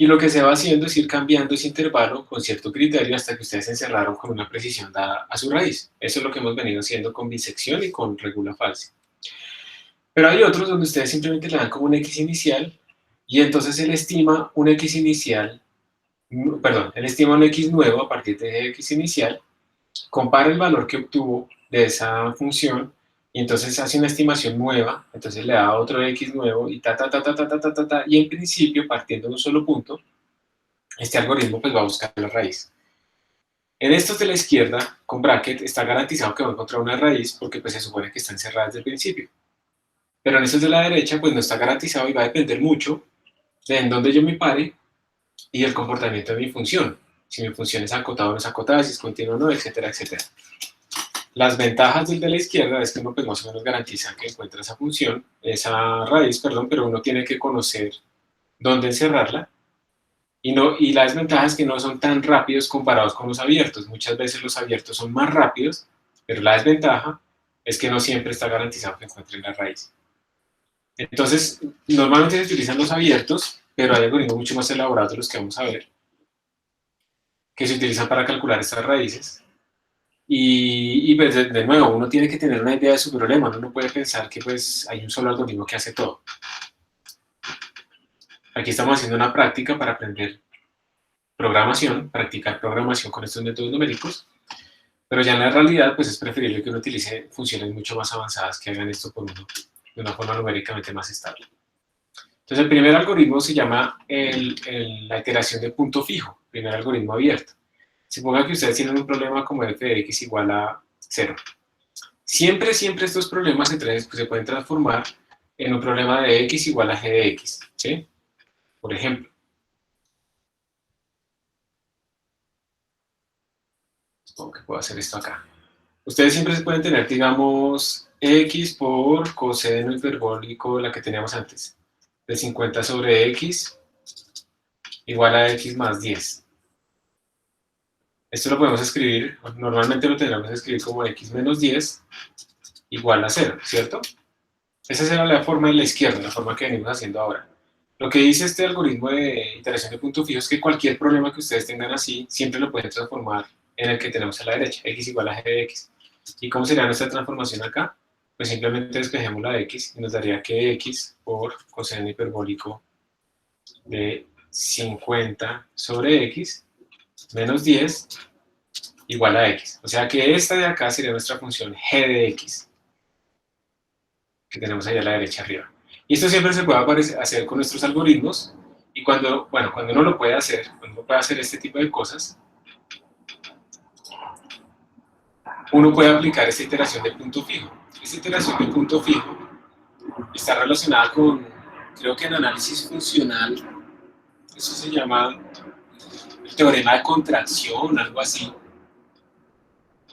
y lo que se va haciendo es ir cambiando ese intervalo con cierto criterio hasta que ustedes se encerraron con una precisión dada a su raíz. Eso es lo que hemos venido haciendo con bisección y con regula falsa. Pero hay otros donde ustedes simplemente le dan como un X inicial, y entonces él estima un X inicial, perdón, él estima un X nuevo a partir de X inicial, compara el valor que obtuvo de esa función, y entonces hace una estimación nueva, entonces le da otro X nuevo, y y en principio, partiendo de un solo punto, este algoritmo pues va a buscar la raíz. En estos de la izquierda, con bracket, está garantizado que va a encontrar una raíz, porque pues se supone que está encerrada desde el principio. Pero en estos de la derecha, pues no está garantizado y va a depender mucho de en dónde yo me pare y el comportamiento de mi función. Si mi función es acotada o no es acotada, si es continua o no, etcétera, etcétera. Las ventajas del de la izquierda es que uno pues más o menos garantiza que encuentra esa función, esa raíz, perdón, pero uno tiene que conocer dónde encerrarla. Y la desventaja es que no son tan rápidos comparados con los abiertos. Muchas veces los abiertos son más rápidos, pero la desventaja es que no siempre está garantizado que encuentren la raíz. Entonces, normalmente se utilizan los abiertos, pero hay algoritmos mucho más elaborados de los que vamos a ver, que se utilizan para calcular estas raíces. Y pues de nuevo, uno tiene que tener una idea de su problema, uno no puede pensar que pues hay un solo algoritmo que hace todo. Aquí estamos haciendo una práctica para aprender programación, practicar programación con estos métodos numéricos, pero ya en la realidad pues es preferible que uno utilice funciones mucho más avanzadas que hagan esto por uno de una forma numéricamente más estable. Entonces el primer algoritmo se llama la iteración de punto fijo, primer algoritmo abierto. Suponga que ustedes tienen un problema como f de x igual a 0. Siempre estos problemas se pueden transformar en un problema de x igual a g de x, ¿sí? Por ejemplo, supongo que puedo hacer esto acá. Ustedes siempre se pueden tener, digamos, x por coseno hiperbólico de la que teníamos antes, de 50 sobre x igual a x más 10. Esto lo podemos escribir, normalmente lo tendremos que escribir como x menos 10 igual a 0, ¿cierto? Esa será la forma de la izquierda, la forma que venimos haciendo ahora. Lo que dice este algoritmo de iteración de punto fijo es que cualquier problema que ustedes tengan así, siempre lo pueden transformar en el que tenemos a la derecha, x igual a g de x. ¿Y cómo sería nuestra transformación acá? Pues simplemente despejemos la x y nos daría que x por coseno hiperbólico de 50 sobre x menos 10 igual a x. O sea que esta de acá sería nuestra función g de x, que tenemos ahí a la derecha arriba. Y esto siempre se puede hacer con nuestros algoritmos, y cuando uno lo puede hacer, cuando uno puede hacer este tipo de cosas, uno puede aplicar esta iteración de punto fijo. Esta iteración de punto fijo está relacionada con, creo que en análisis funcional, eso se llama el teorema de contracción, algo así.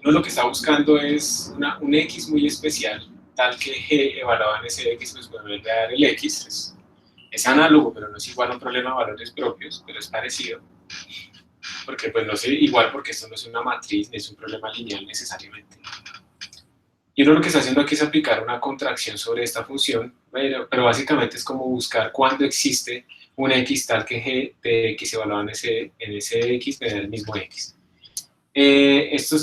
Uno lo que está buscando es un x muy especial, tal que g evaluado en ese x nos vuelve a dar el x. Es análogo, pero no es igual a un problema de valores propios, pero es parecido. Porque pues no es igual, porque esto no es una matriz, ni es un problema lineal necesariamente. Y uno lo que está haciendo aquí es aplicar una contracción sobre esta función, pero básicamente es como buscar cuándo existe un x tal que g de x evaluado en ese x me da el mismo x. Esto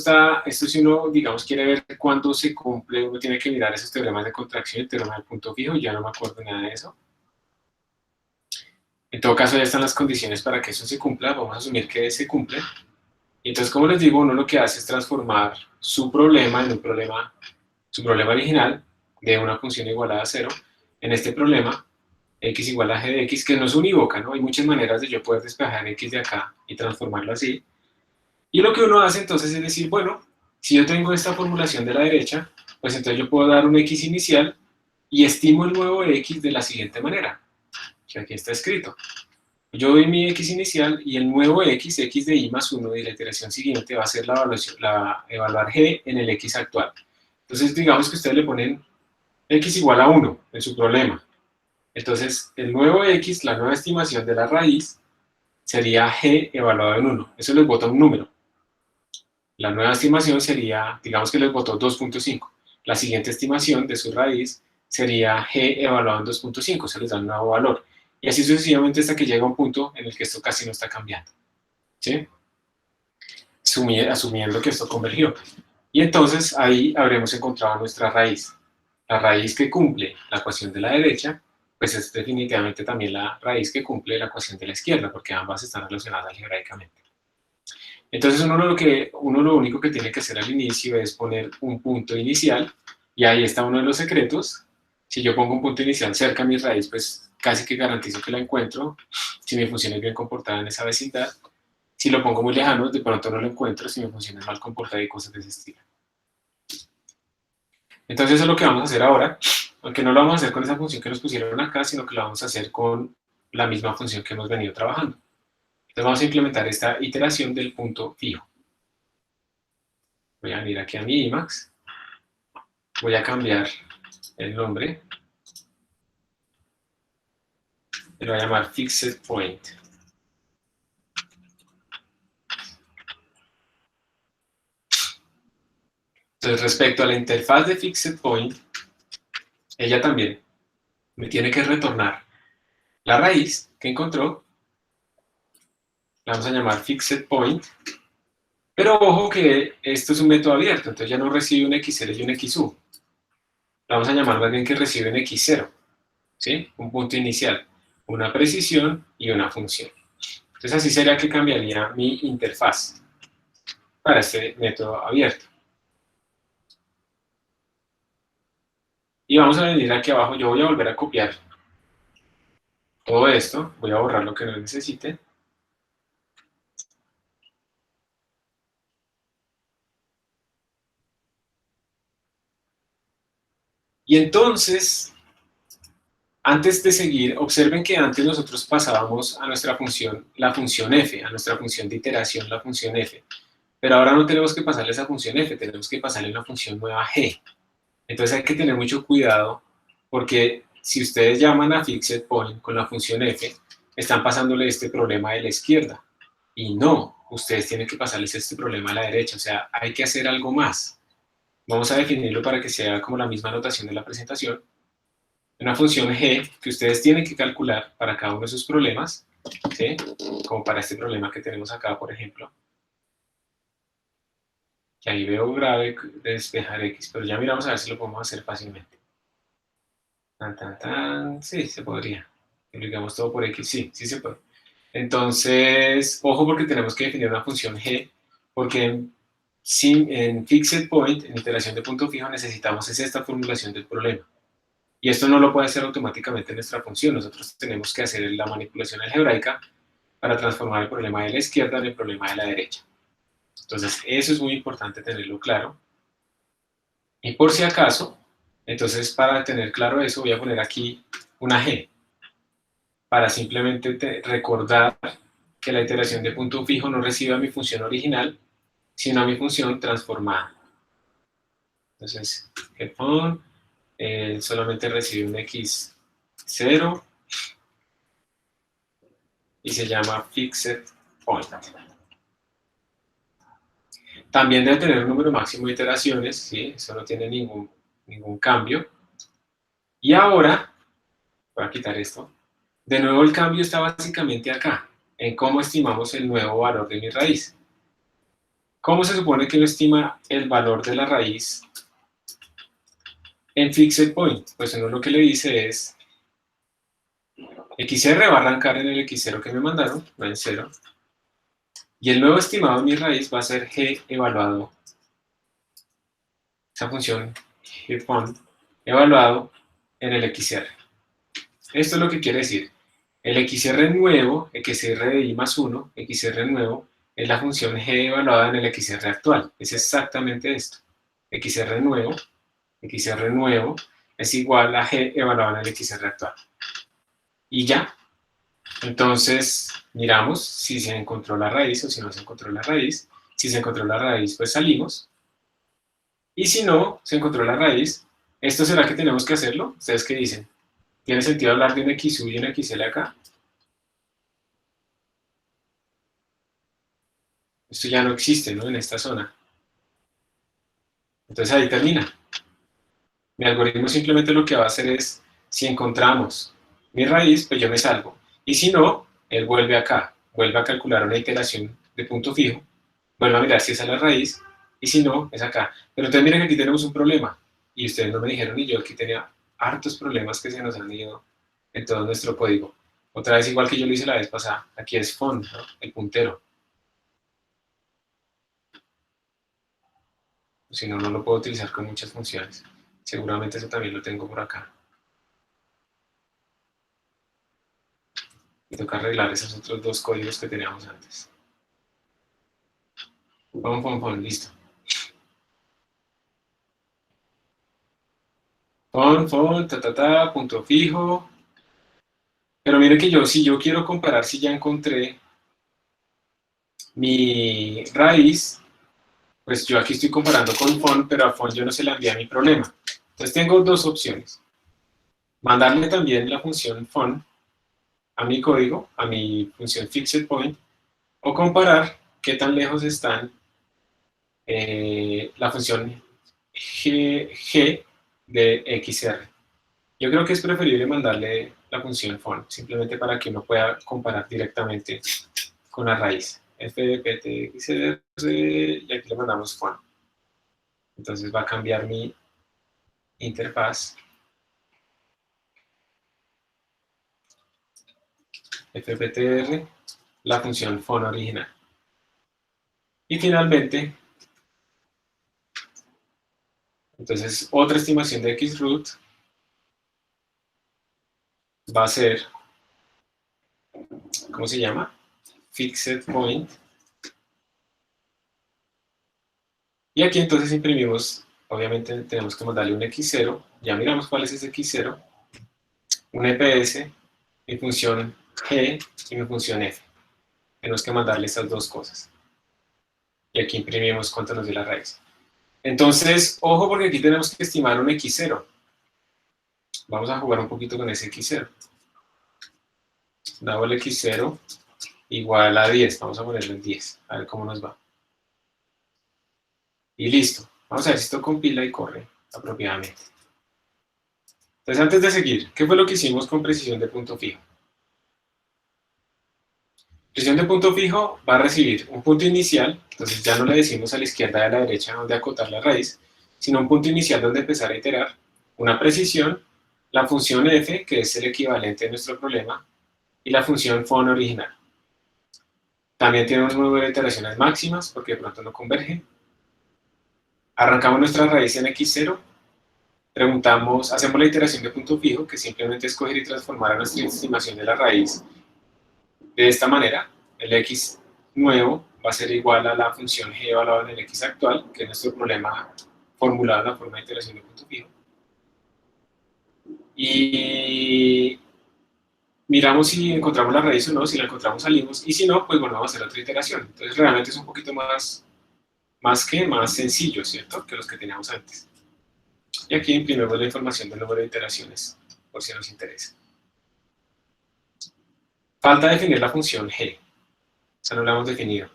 si uno, digamos, quiere ver cuándo se cumple, uno tiene que mirar esos teoremas de contracción, el teorema del punto fijo, ya no me acuerdo nada de eso. En todo caso, ya están las condiciones para que eso se cumpla, vamos a asumir que se cumple. Y entonces, como les digo, uno lo que hace es transformar su problema en un problema, su problema original de una función igualada a 0, en este problema x igual a g de x, que no es unívoca, ¿no? Hay muchas maneras de yo poder despejar x de acá y transformarlo así. Y lo que uno hace entonces es decir, bueno, si yo tengo esta formulación de la derecha, pues entonces yo puedo dar un x inicial y estimo el nuevo x de la siguiente manera, que aquí está escrito. Yo doy mi x inicial y el nuevo x de i más 1 de la iteración siguiente va a ser evaluar g en el x actual. Entonces digamos que ustedes le ponen x igual a 1 en su problema. Entonces el nuevo x, la nueva estimación de la raíz, sería g evaluado en 1. Eso les bota un número. La nueva estimación sería, digamos que les botó 2.5. La siguiente estimación de su raíz sería g evaluado en 2.5, se les da un nuevo valor. Y así sucesivamente hasta que llega un punto en el que esto casi no está cambiando. ¿Sí? Asumiendo que esto convergió. Y entonces ahí habremos encontrado nuestra raíz. La raíz que cumple la ecuación de la derecha, pues es definitivamente también la raíz que cumple la ecuación de la izquierda, porque ambas están relacionadas algebraicamente. Entonces uno lo único que tiene que hacer al inicio es poner un punto inicial, y ahí está uno de los secretos. Si yo pongo un punto inicial cerca a mi raíz, pues casi que garantizo que la encuentro, si mi función es bien comportada en esa vecindad. Si lo pongo muy lejano, de pronto no lo encuentro, si mi función es mal comportada y cosas de ese estilo. Entonces eso es lo que vamos a hacer ahora, aunque no lo vamos a hacer con esa función que nos pusieron acá, sino que lo vamos a hacer con la misma función que hemos venido trabajando. Entonces vamos a implementar esta iteración del punto fijo. Voy a venir aquí a mi Emacs, voy a cambiar el nombre, le voy a llamar Fixed Point. Entonces respecto a la interfaz de Fixed Point, ella también me tiene que retornar la raíz que encontró, la vamos a llamar Fixed Point, pero ojo que esto es un método abierto, entonces ya no recibe un x0 y un xu. La vamos a llamar más bien que recibe un x0, ¿sí? Un punto inicial, una precisión y una función. Entonces así sería que cambiaría mi interfaz para este método abierto. Y vamos a venir aquí abajo, yo voy a volver a copiar todo esto, voy a borrar lo que no necesite. Y entonces, antes de seguir, observen que antes nosotros pasábamos a nuestra función, la función f, a nuestra función de iteración, la función f. Pero ahora no tenemos que pasarle esa función f, tenemos que pasarle una función nueva g. Entonces hay que tener mucho cuidado, porque si ustedes llaman a Fixed Point con la función f, están pasándole este problema de la izquierda. Y no, ustedes tienen que pasarles este problema a la derecha, o sea, hay que hacer algo más. Vamos a definirlo para que sea como la misma notación de la presentación. Una función g que ustedes tienen que calcular para cada uno de sus problemas, ¿sí? Como para este problema que tenemos acá, por ejemplo. Que ahí veo grave despejar x, pero ya miramos a ver si lo podemos hacer fácilmente. Sí, se podría. Multiplicamos todo por x, sí, sí se puede. Entonces, ojo porque tenemos que definir una función g, porque en Fixed Point, en iteración de punto fijo, necesitamos esta formulación del problema. Y esto no lo puede hacer automáticamente nuestra función, nosotros tenemos que hacer la manipulación algebraica para transformar el problema de la izquierda en el problema de la derecha. Entonces, eso es muy importante tenerlo claro. Y por si acaso, entonces para tener claro eso, voy a poner aquí una g, para simplemente recordar que la iteración de punto fijo no recibe a mi función original, sino a mi función transformada. Entonces, getFun solamente recibe un x0 y se llama Fixed Point. También debe tener un número máximo de iteraciones, ¿sí? Eso no tiene ningún cambio. Y ahora, voy a quitar esto. De nuevo el cambio está básicamente acá, en cómo estimamos el nuevo valor de mi raíz. ¿Cómo se supone que lo estima el valor de la raíz en Fixed Point? Pues uno lo que le dice es, XR va a arrancar en el X0 que me mandaron, no en 0. Y el nuevo estimado de mi raíz va a ser g evaluado, esa función gfon evaluado en el XR. Esto es lo que quiere decir. El XR nuevo, XR de i más 1, XR nuevo, es la función g evaluada en el XR actual. Es exactamente esto. XR nuevo es igual a g evaluado en el XR actual. Y ya. Entonces, miramos si se encontró la raíz o si no se encontró la raíz. Si se encontró la raíz, pues salimos. Y si no se encontró la raíz, ¿esto será que tenemos que hacerlo? ¿Ustedes qué dicen? ¿Tiene sentido hablar de un XU y un XL acá? Esto ya no existe, ¿no? En esta zona. Entonces ahí termina. Mi algoritmo simplemente lo que va a hacer es, si encontramos mi raíz, pues yo me salgo. Y si no, él vuelve acá, vuelve a calcular una iteración de punto fijo, vuelve a mirar si esa es la raíz, y si no, es acá. Pero entonces miren que aquí tenemos un problema, y ustedes no me dijeron, y yo aquí tenía hartos problemas que se nos han ido en todo nuestro código. Otra vez, igual que yo lo hice la vez pasada, aquí es font, ¿no? El puntero. Si no, no lo puedo utilizar con muchas funciones. Seguramente eso también lo tengo por acá. Y toca arreglar esos otros dos códigos que teníamos antes. Listo. Punto fijo. Pero miren que si yo quiero comparar si ya encontré mi raíz, pues yo aquí estoy comparando con font, pero a font yo no se le envía mi problema. Entonces tengo dos opciones. Mandarle también la función font a mi código, a mi función fixed point, o comparar qué tan lejos están la función g de XR. Yo creo que es preferible mandarle la función font, simplemente para que uno pueda comparar directamente con la raíz. fptxr, y aquí le mandamos font. Entonces va a cambiar mi interfaz. fptr, la función font original. Y finalmente, entonces otra estimación de xroot va a ser, ¿cómo se llama? Fixed point. Y aquí entonces imprimimos, obviamente tenemos que mandarle un x0, ya miramos cuál es ese x0, un EPS, mi función g y mi función f. Tenemos que mandarle estas dos cosas. Y aquí imprimimos cuánto nos dio la raíz. Entonces, ojo porque aquí tenemos que estimar un x0. Vamos a jugar un poquito con ese x0. Dado el x0 igual a 10, vamos a ponerlo en 10, a ver cómo nos va. Y listo. Vamos a ver si esto compila y corre apropiadamente. Entonces, antes de seguir, ¿qué fue lo que hicimos con precisión de punto fijo? Precisión de punto fijo va a recibir un punto inicial, entonces ya no le decimos a la izquierda y a la derecha donde acotar la raíz, sino un punto inicial donde empezar a iterar, una precisión, la función f, que es el equivalente de nuestro problema, y la función font original. También tiene un número de iteraciones máximas, porque de pronto no converge. Arrancamos nuestra raíz en x0, preguntamos, hacemos la iteración de punto fijo, que simplemente es coger y transformar a nuestra estimación de la raíz de esta manera. El x nuevo va a ser igual a la función g evaluada en el x actual, que es nuestro problema formulado en la forma de iteración de punto fijo. Y miramos si encontramos la raíz o no, si la encontramos salimos, y si no, pues volvemos a hacer otra iteración. Entonces realmente es un poquito más sencillo, ¿cierto?, que los que teníamos antes. Y aquí imprimimos la información del número de iteraciones, por si nos interesa. Falta definir la función g. O sea, no la hemos definido.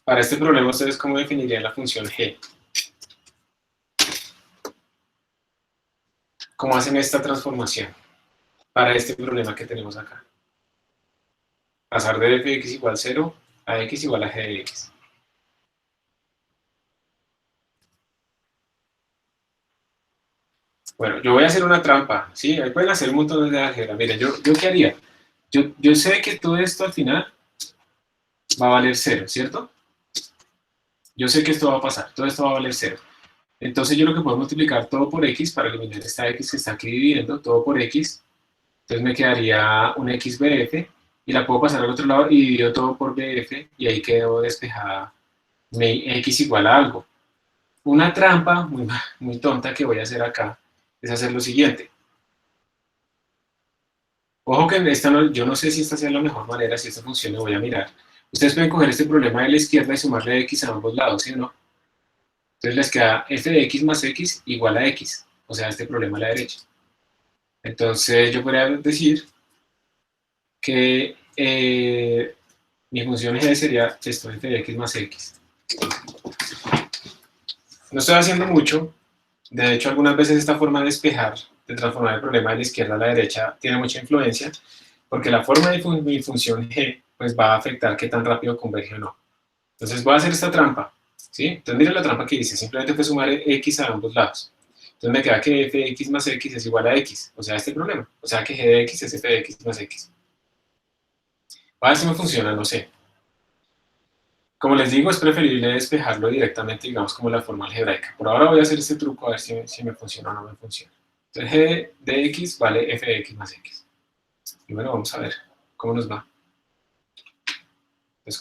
Para este problema, ¿ustedes cómo definirían la función g? ¿Cómo hacen esta transformación para este problema que tenemos acá? Pasar de f de x igual 0 a x igual a g de x. Bueno, yo voy a hacer una trampa, ¿sí? Ahí pueden hacer un montón de álgebra. Miren, ¿yo qué haría? Yo sé que todo esto al final va a valer 0, ¿cierto? Yo sé que esto va a pasar, todo esto va a valer 0. Entonces yo lo que puedo multiplicar todo por x para eliminar esta x que está aquí dividiendo, todo por x. Entonces me quedaría un xbf y la puedo pasar al otro lado y divido todo por bf y ahí quedó despejada mi x igual a algo. Una trampa muy tonta que voy a hacer acá es hacer lo siguiente. Ojo que esta no, yo no sé si esta sea la mejor manera, si esta funciona, voy a mirar. Ustedes pueden coger este problema de la izquierda y sumarle x a ambos lados, ¿sí o no? Entonces les queda f de x más x igual a x, o sea, este problema a la derecha. Entonces yo podría decir que mi función g sería esto, f de x más x. No estoy haciendo mucho, de hecho algunas veces esta forma de despejar, de transformar el problema de la izquierda a la derecha, tiene mucha influencia, porque la forma de mi función g pues va a afectar qué tan rápido converge o no. Entonces voy a hacer esta trampa, ¿sí? Entonces miren la trampa que hice, simplemente fue sumar x a ambos lados. Entonces me queda que f de x más x es igual a x, o sea, este problema. O sea que g de x es f de x más x. A ver si me funciona, no sé. Como les digo, es preferible despejarlo directamente, digamos, como la forma algebraica. Por ahora voy a hacer este truco a ver si me funciona o no me funciona. Entonces g de x vale f de x más x. Y bueno, vamos a ver cómo nos va. Entonces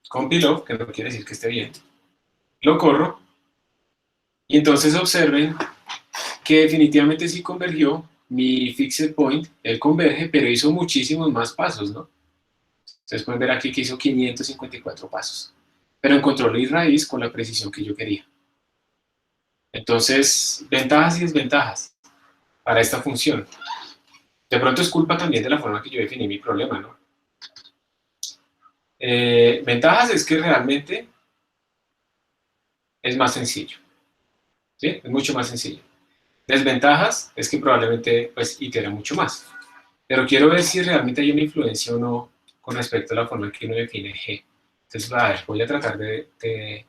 compilo, que no quiere decir que esté bien, lo corro, y entonces observen que definitivamente sí convergió mi fixed point, él converge, pero hizo muchísimos más pasos, ¿no? Ustedes pueden ver aquí que hizo 554 pasos, pero encontró la raíz con la precisión que yo quería. Entonces, ventajas y desventajas para esta función. De pronto es culpa también de la forma que yo definí mi problema, ¿no? Ventajas es que realmente es más sencillo, ¿sí? Es mucho más sencillo. Desventajas es que probablemente pues itera mucho más. Pero quiero ver si realmente hay una influencia o no con respecto a la forma en que uno define G. Entonces, a ver, voy a tratar de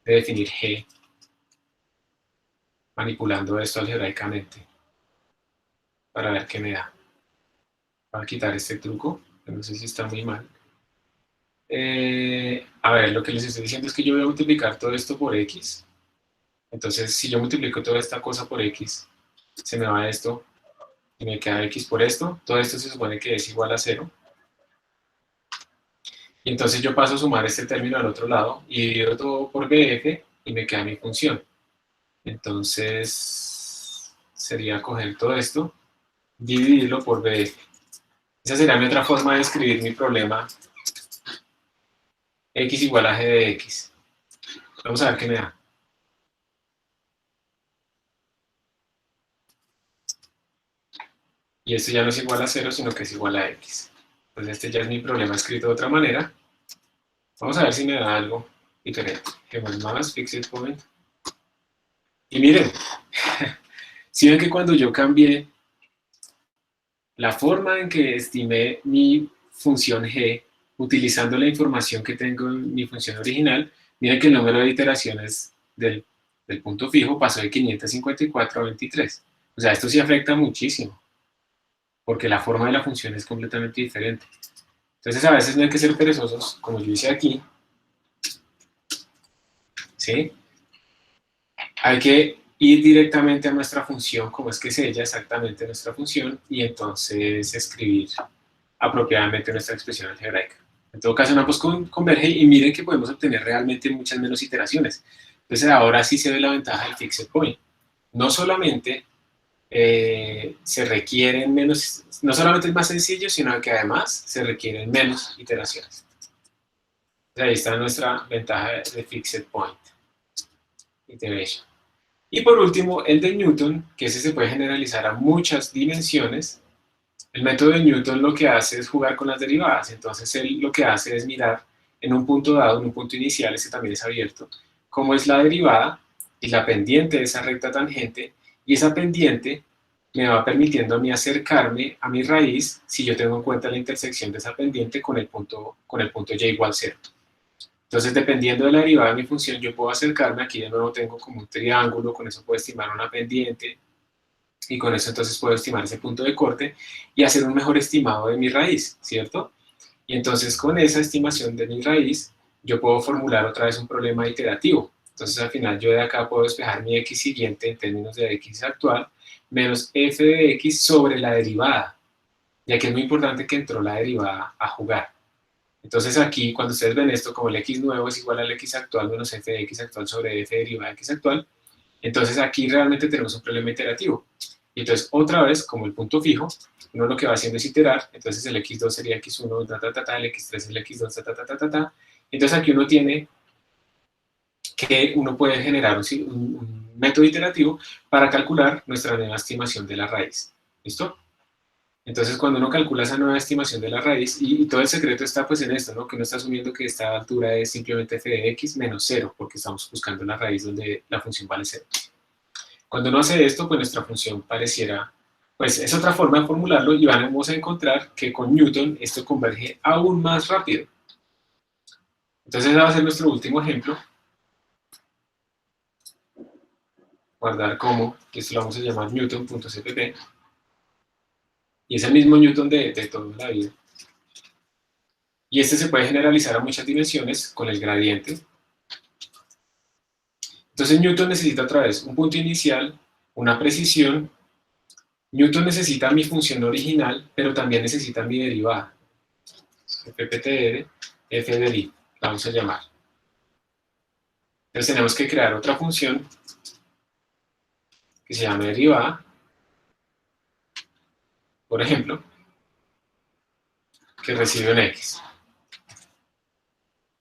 definir G manipulando esto algebraicamente para ver qué me da. Voy a quitar este truco, que no sé si está muy mal. A ver, lo que les estoy diciendo es que yo voy a multiplicar todo esto por X. Entonces, si yo multiplico toda esta cosa por X, se me va esto y me queda X por esto. Todo esto se supone que es igual a 0. Y entonces yo paso a sumar este término al otro lado y divido todo por BF y me queda mi función. Entonces sería coger todo esto, dividirlo por BF. Esa sería mi otra forma de escribir mi problema x igual a g de x. Vamos a ver qué me da. Y esto ya no es igual a 0, sino que es igual a x. Entonces este ya es mi problema escrito de otra manera. Vamos a ver si me da algo diferente. Que más fixed point. Y miren, si ven que cuando yo cambié la forma en que estimé mi función g, utilizando la información que tengo en mi función original, miren que el número de iteraciones del punto fijo pasó de 554 a 23. O sea, esto sí afecta muchísimo, porque la forma de la función es completamente diferente. Entonces, a veces no hay que ser perezosos, como yo hice aquí, ¿sí? Hay que ir directamente a nuestra función, como es que es ella exactamente nuestra función, y entonces escribir apropiadamente nuestra expresión algebraica. En todo caso, ambos convergen y miren que podemos obtener realmente muchas menos iteraciones. Entonces ahora sí se ve la ventaja del fixed point. No solamente se requieren menos, no solamente es más sencillo, sino que además se requieren menos iteraciones. Entonces ahí está nuestra ventaja de fixed point iteration. Y por último, el de Newton, que ese se puede generalizar a muchas dimensiones. El método de Newton lo que hace es jugar con las derivadas. Entonces él lo que hace es mirar en un punto dado, en un punto inicial, ese también es abierto, cómo es la derivada y la pendiente de esa recta tangente, y esa pendiente me va permitiendo a mí acercarme a mi raíz si yo tengo en cuenta la intersección de esa pendiente con el punto y igual 0. Entonces, dependiendo de la derivada de mi función, yo puedo acercarme, aquí de nuevo tengo como un triángulo, con eso puedo estimar una pendiente, y con eso entonces puedo estimar ese punto de corte, y hacer un mejor estimado de mi raíz, ¿cierto? Y entonces con esa estimación de mi raíz, yo puedo formular otra vez un problema iterativo. Entonces al final yo de acá puedo despejar mi x siguiente en términos de x actual, menos f de x sobre la derivada, ya que es muy importante que entró la derivada a jugar. Entonces aquí, cuando ustedes ven esto, como el x nuevo es igual al x actual menos f de x actual sobre f derivada de x actual, entonces aquí realmente tenemos un problema iterativo. Y entonces otra vez, como el punto fijo, uno lo que va haciendo es iterar, entonces el x2 sería x1, el x3 es el x2, Entonces aquí uno tiene que uno puede generar un método iterativo para calcular nuestra nueva estimación de la raíz. ¿Listo? Entonces, cuando uno calcula esa nueva estimación de la raíz, y todo el secreto está pues en esto, ¿no? Que uno está asumiendo que esta altura es simplemente f de x menos 0, porque estamos buscando la raíz donde la función vale 0. Cuando uno hace esto, pues nuestra función pareciera, pues es otra forma de formularlo, y vamos a encontrar que con Newton esto converge aún más rápido. Entonces, ese va a ser nuestro último ejemplo. Guardar como, esto lo vamos a llamar newton.cpp. Y es el mismo Newton de toda la vida. Y este se puede generalizar a muchas dimensiones con el gradiente. Entonces Newton necesita otra vez un punto inicial, una precisión. Newton necesita mi función original, pero también necesita mi derivada. PPTR, f de i, la vamos a llamar. Entonces tenemos que crear otra función que se llama derivada. Por ejemplo, que recibe un x.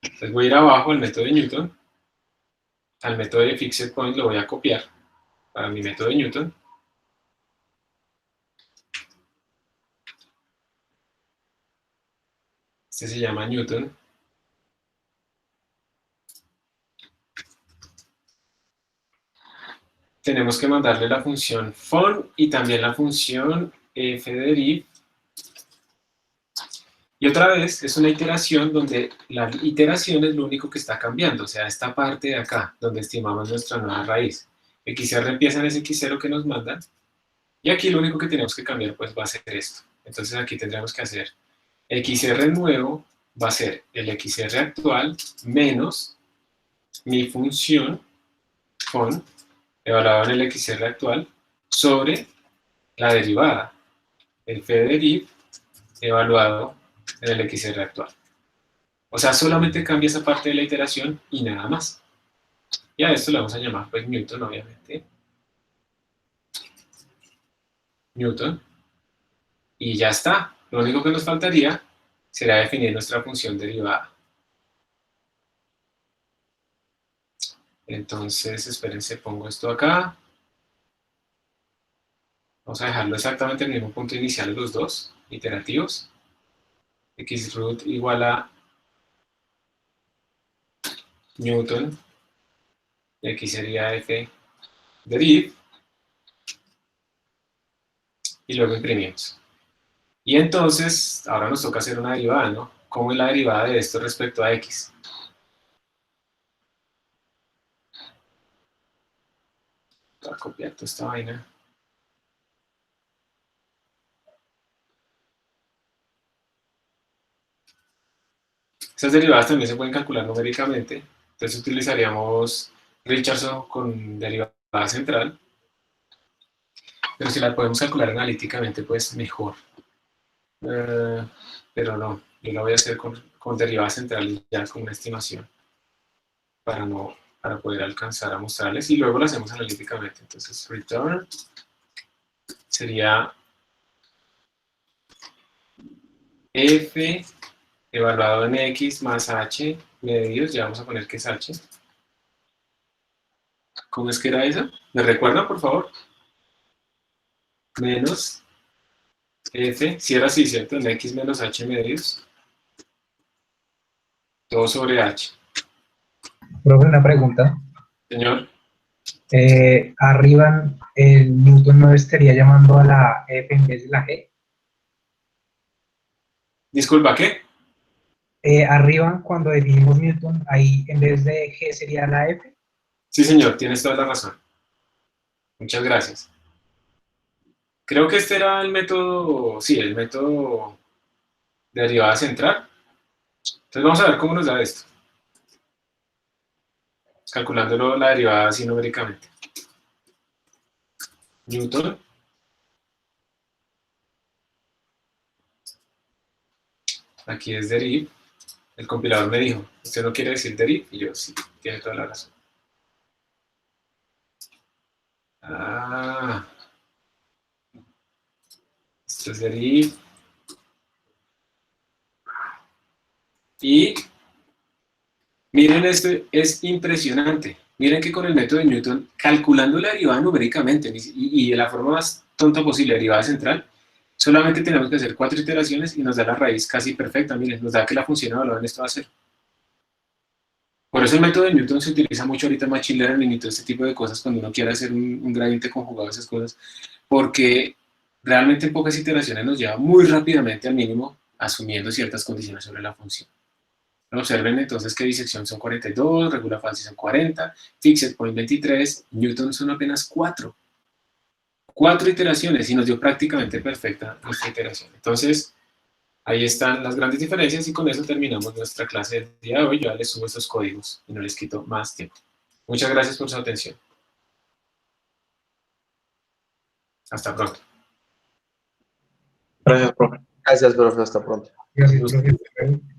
Entonces voy a ir abajo al método de Newton, al método de fixed point lo voy a copiar para mi método de Newton. Este se llama Newton. Tenemos que mandarle la función fun y también la función fderiv. Y otra vez, es una iteración donde la iteración es lo único que está cambiando, o sea, esta parte de acá, donde estimamos nuestra nueva raíz. XR empieza en ese X0 que nos mandan, y aquí lo único que tenemos que cambiar pues va a ser esto. Entonces aquí tendremos que hacer XR nuevo, va a ser el XR actual menos mi función fun, evaluado en el XR actual, sobre la derivada, el fderiv, evaluado en el XR actual. O sea, solamente cambia esa parte de la iteración y nada más. Y a esto le vamos a llamar, pues, Newton, obviamente. Newton. Y ya está. Lo único que nos faltaría será definir nuestra función derivada. Entonces, espérense, pongo esto acá. Vamos a dejarlo exactamente en el mismo punto inicial de los dos, iterativos. Xroot igual a Newton, y aquí sería f deriv, y luego imprimimos. Y entonces, ahora nos toca hacer una derivada, ¿no? ¿Cómo es la derivada de esto respecto a x? Voy a copiar toda esta vaina. Esas derivadas también se pueden calcular numéricamente. Entonces utilizaríamos Richardson con derivada central. Pero si la podemos calcular analíticamente, pues mejor. Pero no, yo la voy a hacer con derivada central y ya con una estimación para poder alcanzar a mostrarles, y luego lo hacemos analíticamente. Entonces return sería f evaluado en x más h medidos, ya vamos a poner que es h. ¿Cómo es que era eso? ¿Me recuerdan, por favor? Menos f, si era así, ¿cierto? En x menos h medios, todo sobre h. Profe, una pregunta. Señor, Arriba el Newton no estaría llamando a la F en vez de la G. disculpa, ¿qué? Arriba, cuando definimos Newton, ahí en vez de G sería la F. Sí, señor, tienes toda la razón. Muchas gracias. Creo que este era el método, sí, el método de derivada central. Entonces vamos a ver cómo nos da esto. Calculándolo la derivada así numéricamente. Newton. Aquí es deriv. El compilador me dijo, usted no quiere decir deriv, y yo, sí, tiene toda la razón. Ah, esto es deriv. Y miren esto, es impresionante. Miren que con el método de Newton, calculando la derivada numéricamente, y de la forma más tonta posible, derivada central, solamente tenemos que hacer 4 iteraciones y nos da la raíz casi perfecta. Miren, nos da que la función evaluada en esto va a ser. Por eso el método de Newton se utiliza mucho ahorita en Machine Learning y todo este tipo de cosas cuando uno quiere hacer un gradiente conjugado, esas cosas, porque realmente en pocas iteraciones nos lleva muy rápidamente al mínimo, asumiendo ciertas condiciones sobre la función. Observen entonces que disección son 42, regula fancy son 40, fixed point 23, Newton son apenas 4. 4 iteraciones y nos dio prácticamente perfecta nuestra iteración. Entonces, ahí están las grandes diferencias y con eso terminamos nuestra clase del día de hoy. Yo ya les subo estos códigos y no les quito más tiempo. Muchas gracias por su atención. Hasta pronto. Gracias, profe. Gracias, profe. Hasta pronto. Gracias, profe.